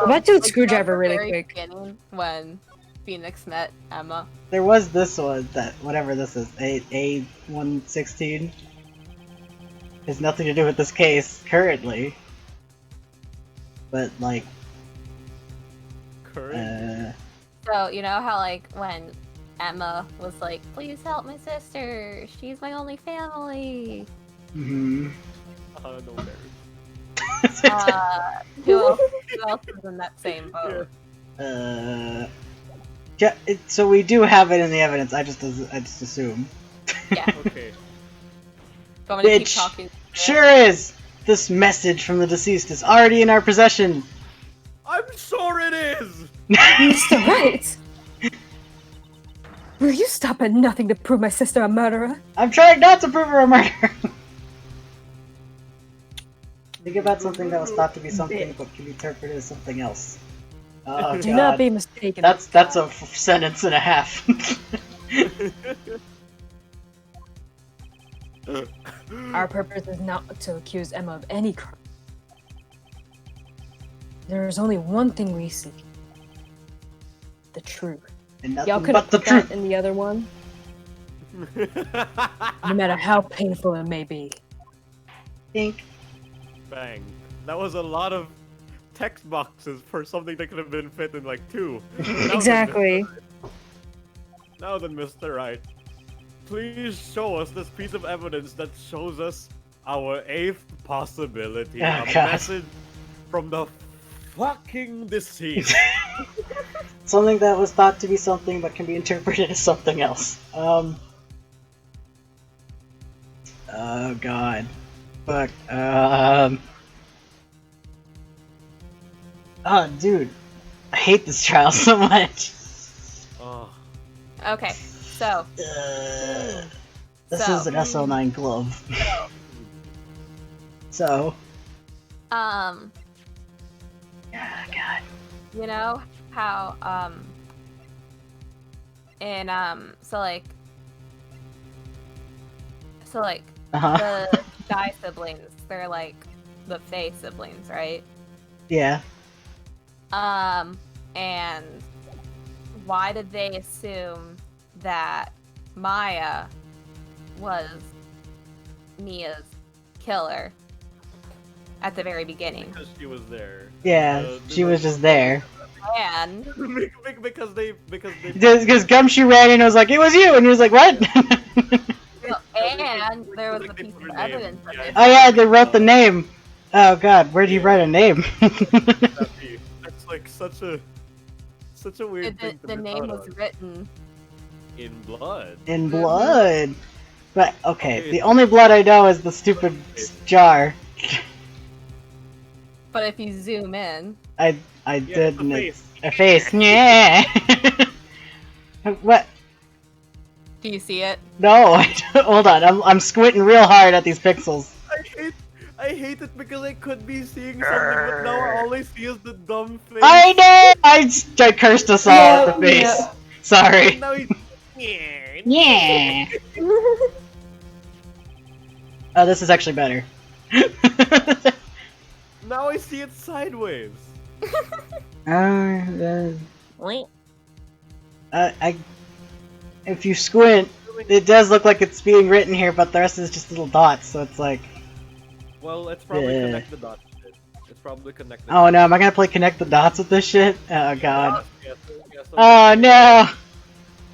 Let's do a like, screwdriver at the really very quick. beginning when Phoenix met Emma. There was this one, that whatever this is, A116. Has nothing to do with this case, currently. But, like, Current. So, you know how, like, when Emma was like, please help my sister, she's my only family. no No Who else is in that same boat? Yeah, so we do have it in the evidence. I just assume. Yeah. Okay. So I'm gonna keep Bitch. talking. Sure is. This message from the deceased is already in our possession. I'm sure it is! Mr. Wright! Will you stop at nothing to prove my sister a murderer? I'm trying not to prove her a murderer. Think about something that was thought to be something but can be interpreted as something else. Oh Do god. not be mistaken. That's a sentence and a half. Our purpose is not to accuse Emma of any crime. There is only one thing we seek. The truth. And Y'all nothing could have but the put that truth. in the other one, no matter how painful it may be. Think. Bang. That was a lot of text boxes for something that could have been fit in like 2. Exactly. Now then, Mr. Wright, please show us this piece of evidence that shows us our 8th possibility. Oh, A God. message from the fucking deceased. Something that was thought to be something but can be interpreted as something else. Oh god. Fuck. Oh dude. I hate this trial so much. Oh. Okay, so This So. is an SL9 glove. So. God, God. you know how in so like Uh-huh. the guy siblings, they're like the Fae siblings, right? Yeah. And why did they assume that Maya was Mia's killer at the very beginning? Because she was there. Yeah, she was just there. And because they Because Gumshoe ran in and was like, it was you! And he was like, what? and there was a piece of evidence of it. Oh yeah, they wrote the name. Oh god, where'd he write a name? That's like such a weird thing to The miss name out was on. written. In blood. In blood. But, okay, the only blood I know is the stupid jar. But if you zoom in, I Yeah, did it's a face. a face. Yeah. What? do you see it? No, hold on. I'm squinting real hard at these pixels. I hate it because I could be seeing something, but now all I see is the dumb face. I know. I cursed us all at the face. Yeah. Sorry. Now he's yeah. Yeah. Oh, this is actually better. Now I see it sideways. If you squint, it does look like it's being written here, but the rest is just little dots, so it's like... Well, it's probably Yeah. connect the dots. It's probably connected. Oh no, am I gonna play connect the dots with this shit? Oh god. Yeah, so Oh no!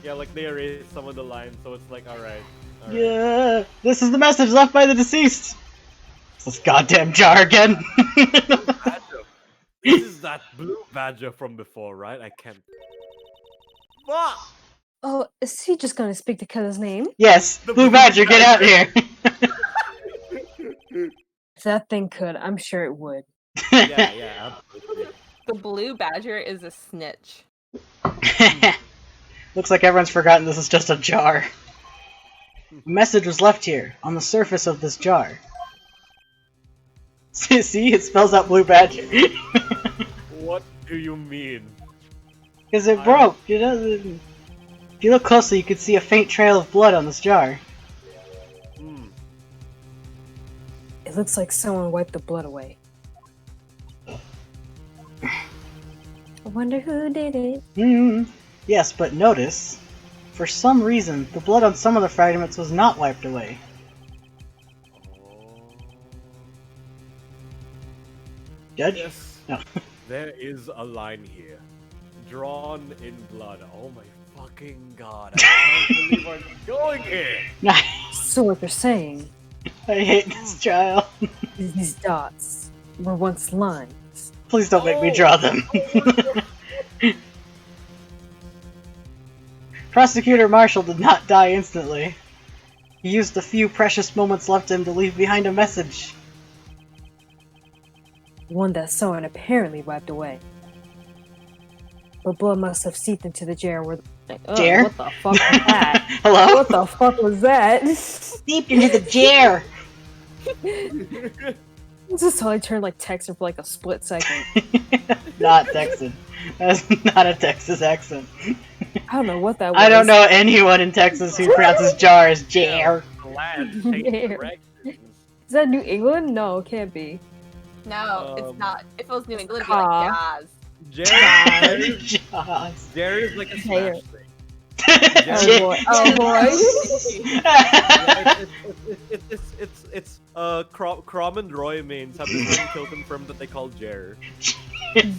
Yeah, like they erased some of the lines, so it's like, alright. Yeah, this is the message left by the deceased! It's this goddamn jar again! Badger. This is that blue badger from before, right? I can't. Fuck! Oh, is he just gonna speak the killer's name? Yes, The Blue blue Badger, get out here! If that thing could, I'm sure it would. Yeah, absolutely. The blue badger is a snitch. Looks like everyone's forgotten this is just a jar. A message was left here, on the surface of this jar. See, it spells out Blue Badger. What do you mean? Because it broke, you know? If you look closely, you can see a faint trail of blood on this jar. Hmm. It looks like someone wiped the blood away. I wonder who did it. Yes, but notice, for some reason, the blood on some of the fragments was not wiped away. Judge? Yes. No. There is a line here. Drawn in blood. Oh my fucking god. I can't believe where I'm going here. So what they're saying, I hate this trial. is these dots were once lines. Please don't make me draw them. Prosecutor Marshall did not die instantly. He used the few precious moments left him to leave behind a message. One that someone apparently wiped away. But blood must have seeped into the jar where... Jar? What the fuck was that? Hello? What the fuck was that? Seeped into the jar! This is how I turned like Texan for like a split second. Not Texan. That's not a Texas accent. I don't know what that was. I don't know anyone in Texas who pronounces jar as jar. Glad to take Yeah. directions. Is that New England? No, it can't be. No, it's not. If it was New England, it'd be Caw. like jazz. Jaws. Jar is like a Jar. smash thing. Oh boy. Oh boy. It's Crom and Roy mains have this one kill confirmed that they call Jer.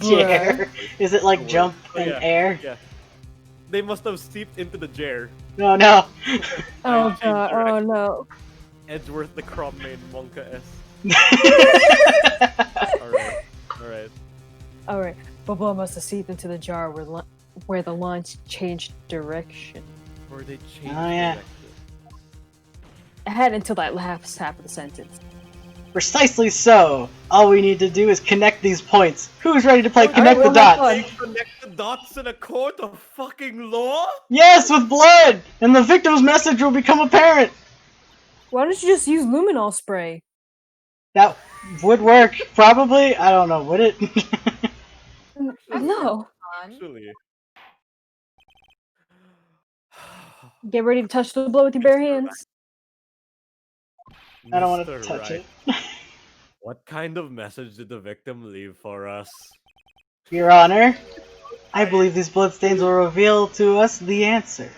Jar. Is it like jump Oh, and yeah. air? Yeah. They must have seeped into the Jer. No, no. Oh god. Oh no. Edgeworth the Crom main Wonka S. Alright. Alright. But blood must have seeped into the jar where the lines changed direction. Or they changed Oh, yeah. direction. I had until that last half of the sentence. Precisely so. All we need to do is connect these points. Who's ready to play Alright, Connect the well, have Dots? fun. They connect the dots in a court of fucking law? Yes, with blood! And the victim's message will become apparent! Why don't you just use luminol spray? That would work, probably. I don't know, would it? No. Fun. Actually. Get ready to touch the blood with your bare hands. I don't want to Mr. touch Wright, it. What kind of message did the victim leave for us? Your Honor, I believe these bloodstains will reveal to us the answer.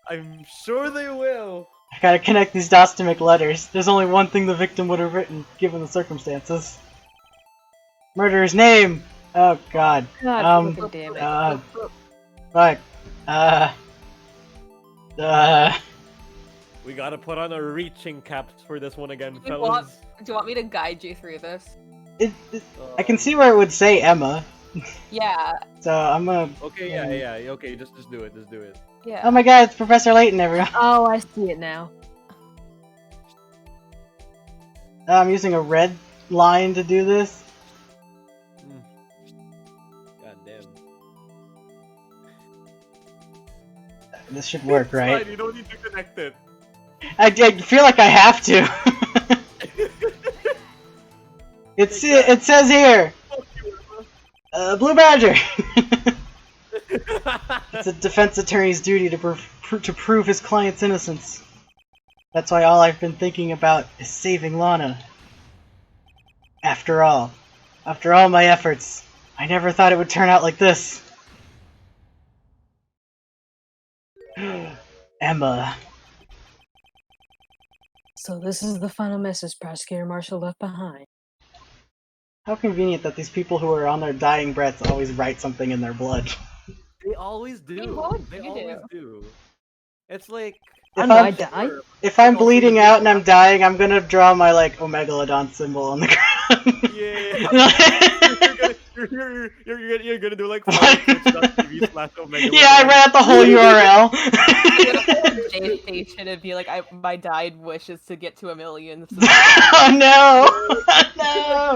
I'm sure they will. I gotta connect these dots to make letters. There's only one thing the victim would have written, given the circumstances. Murderer's name! Oh god. God fucking damn it. Fuck. We gotta put on our reaching caps for this one again, Do you want- fellas. Do you want me to guide you through this? I can see where it would say Emma, Yeah. so I'm gonna... Okay, yeah, okay, just do it, Yeah. Oh my god, it's Professor Layton, everyone. Oh, I see it now. I'm using a red line to do this. God damn. This should work, right? Fine, you don't need to connect it. I feel like I have to. It says here, Blue Badger. It's a defense attorney's duty to prove his client's innocence. That's why all I've been thinking about is saving Lana. After all my efforts, I never thought it would turn out like this. Emma. So this is the final message Prosecutor Marshall left behind. How convenient that these people who are on their dying breaths always write something in their blood. They always do. Hey, what would They you always do. It's like If I I'm, die? if I'm bleeding out and I'm dying, I'm gonna draw my like Omegalodon symbol on the ground. yeah. You're gonna do like twitch.tv/omega. Yeah, I read out the whole URL. J station and be like, my dying wish is to get to 1 million. So Oh no! No!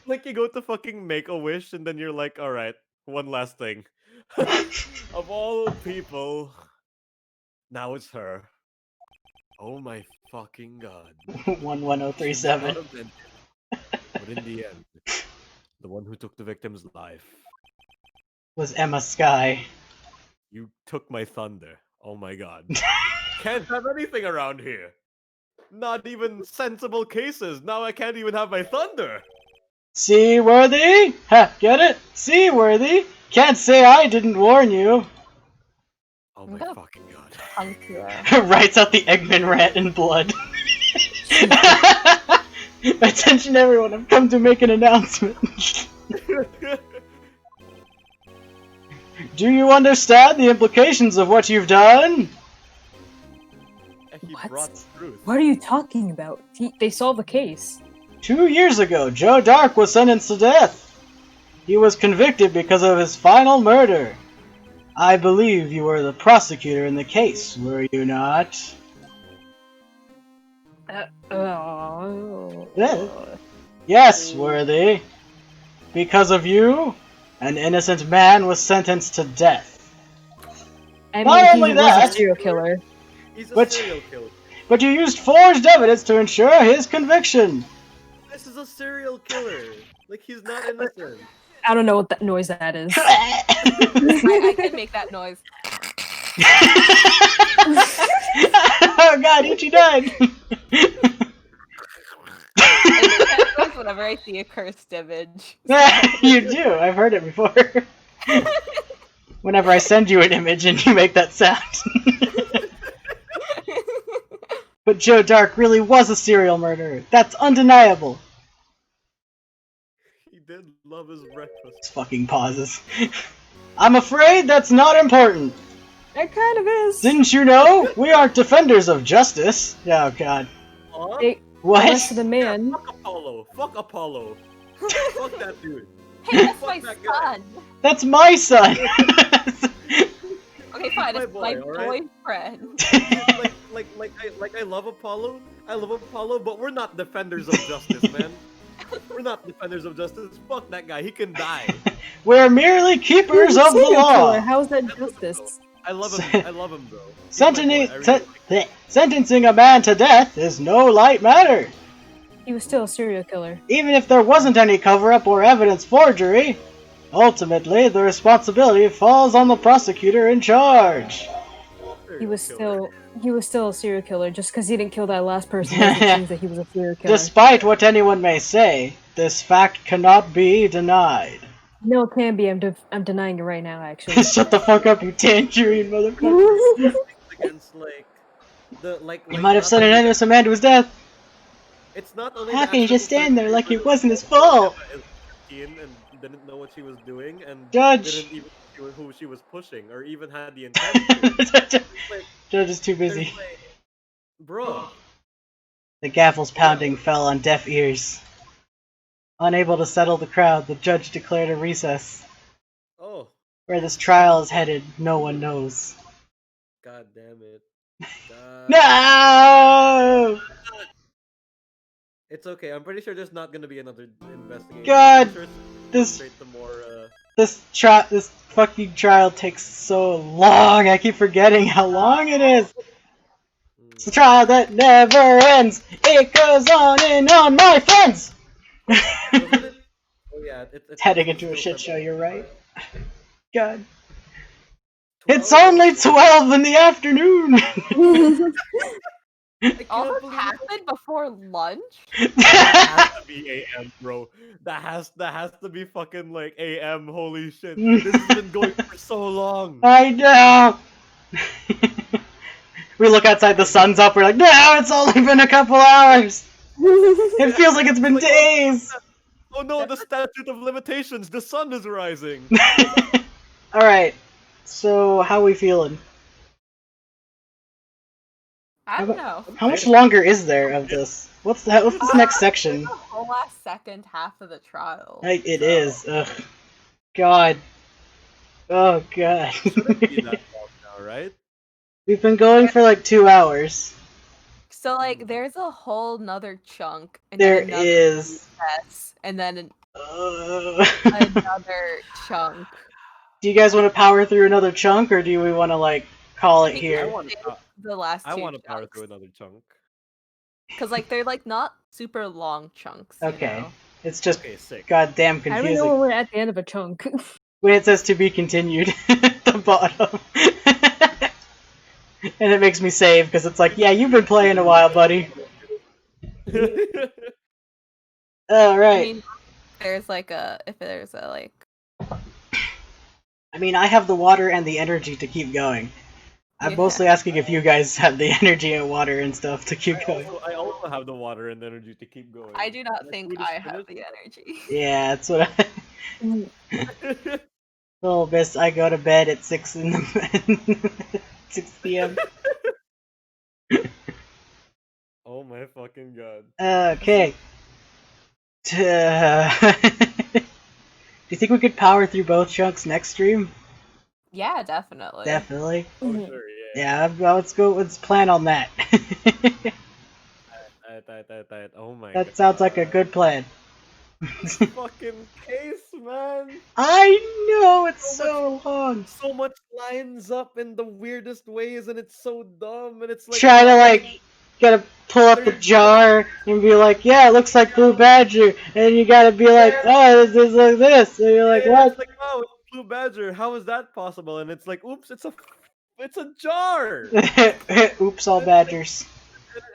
Like you go to fucking Make-A-Wish and then you're like, alright, one last thing. Of all people, now it's her. Oh my fucking god. 11037. But in the end, the one who took the victim's life, Was Emma Sky. you took my thunder. Oh my god. Can't have anything around here. Not even sensible cases. Now I can't even have my thunder. Seaworthy? Ha, get it? Seaworthy? Can't say I didn't warn you. Oh my No. fucking god. punctual. Writes out the Eggman rat in blood. Attention everyone, I've come to make an announcement. Do you understand the implications of what you've done? He What? brought truth. What are you talking about? They solved the case. 2 years ago, Joe Dark was sentenced to death. He was convicted because of his final murder. I believe you were the prosecutor in the case, were you not? Yeah. Yes, Worthy. Because of you, an innocent man was sentenced to death. I Not mean, only he was that- a serial killer. He's a But- serial killer. But you used forged evidence to ensure his conviction. This is a serial killer. Like, he's not innocent. I don't know what that noise that is. I can make that noise. Oh god, Ichi died! I make that noise whenever I see a cursed image. You do, I've heard it before. Whenever I send you an image and you make that sound. But Joe Dark really was a serial murderer. That's undeniable. He did love his breakfast. It's fucking pauses. I'm afraid that's not important. It kind of is. Didn't you know? We aren't defenders of justice. Oh god. Huh? They What? arrested a man. Fuck Apollo. Fuck Apollo. Fuck that dude. Hey, that's Fuck my that guy. son. That's my son! Okay, fine. My It's boy, my alright? boyfriend. I love Apollo. I love Apollo, but we're not defenders of justice, man. We're not defenders of justice. Fuck that guy. He can die. We're merely keepers He's a of the serial law. killer. How is that justice? I love him. I love him though. He's my boy. I really Sentencing a man to death is no light matter. He was still a serial killer. Even if there wasn't any cover-up or evidence forgery, ultimately the responsibility falls on the prosecutor in charge. He was still a serial killer. Just because he didn't kill that last person doesn't mean that he was a serial killer. Despite what anyone may say, this fact cannot be denied. No, it can be. I'm denying it right now, actually. Shut the fuck up, you tangerine motherfucker. against like You might have not sent an only- innocent man to his death. It's not only How the can you just actual stand there like it perpetrator wasn't his fault? is 15 and didn't know what she was doing and Judge. didn't even know who she was pushing or even had the intent to. Like, Judge is too there's busy. like, bro, The gavel's pounding fell on deaf ears. Unable to settle the crowd, the judge declared a recess. oh, Where this trial is headed, no one knows. god damn it. No! It's okay. I'm pretty sure there's not gonna be another investigation. God, I'm sure it's this- straight to more. This fucking trial takes so long. I keep forgetting how long it is. It's a trial that never ends. It goes on and on, my friends. Wasn't it? Oh yeah, it's Heading into a still shit show. February. You're right. God, 12? it's only 12 in the afternoon. I All can't this believe happened before lunch? that has to be AM, bro. That has to be fucking like AM. Holy shit! This has been going for so long. I know. We look outside, the sun's up. We're like, no, it's only been a couple hours. It feels like it's been Like, days. Oh no, the statute of limitations. The sun is rising. All right. So, how we feeling? I don't know. How much longer is there of this? What's this next section? The whole last second half of the trial. It is. Ugh. God. Oh God. Shouldn't be that long now, right? We've been going for like 2 hours. So like, there's a whole nother chunk. And There then another is. recess, and then Uh, another chunk. do you guys want to power through another chunk, or do we want to like call it think I here? want to. The last. I want to power through another chunk. Because like they're like not super long chunks. you Okay. know? It's just Okay, sick. goddamn I don't know confusing. when we're at the end of a chunk. When it says to be continued at the bottom. And it makes me save because it's like, yeah, you've been playing a while, buddy. All I right. mean, there's like a if there's a like. I mean, I have the water and the energy to keep going. I'm Yeah. mostly asking if you guys have the energy and water and stuff to keep going. I also have the water and energy to keep going. I do not Can think we just I have finish? the energy. Yeah, that's what I... Little miss, I go to bed at 6 in the 6 p.m. Oh my fucking god. Okay. Do you think we could power through both chunks next stream? Yeah, definitely. Definitely. Oh, Mhm. sure, yeah. Yeah, well, let's go. Let's plan on that. Oh my That sounds like a god. good plan. This fucking case, man. I know it's So much, so long. so much lines up in the weirdest ways, and it's so dumb. And it's like, Try to why? like gotta pull up the There's jar and be like, yeah, it looks like Blue Badger, and you gotta be like, oh, this is like this, and you're like, Yeah, it's what? like, wow, it's Blue Badger. How is that possible? And it's like, oops, it's a jar. Oops, all And it's like, badgers.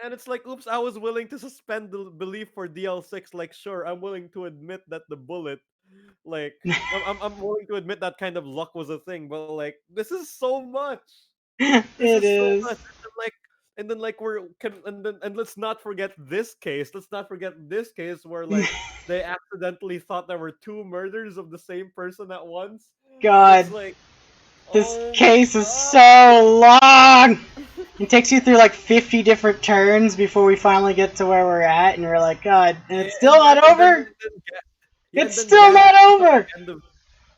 and it's like, oops, I was willing to suspend the belief for DL6. Like, sure, I'm willing to admit that the bullet, like, I'm willing to admit that kind of luck was a thing. But like, this is so much. This It is so is. much. And then like and let's not forget this case. Let's not forget this case where like they accidentally thought there were two murders of the same person at once. And it's God, like, this oh my case is god. so long. It takes you through like 50 different turns before we finally get to where we're at, and we're like, God, and Yeah, it's still not over. yeah, It's and then still Gant not is just at over. the end of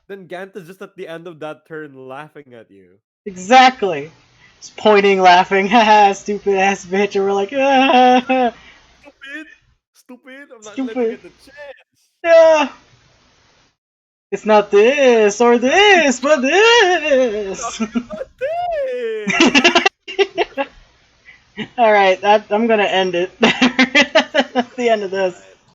then Gant is just at the end of that turn laughing at you. Exactly. Just pointing, laughing, haha, stupid ass bitch, and we're like, ah, Stupid, stupid. I'm not letting you stupid. get the chance. Yeah. It's not this or this, but this. Talking about this. All right, I'm gonna end it. That's the end of this.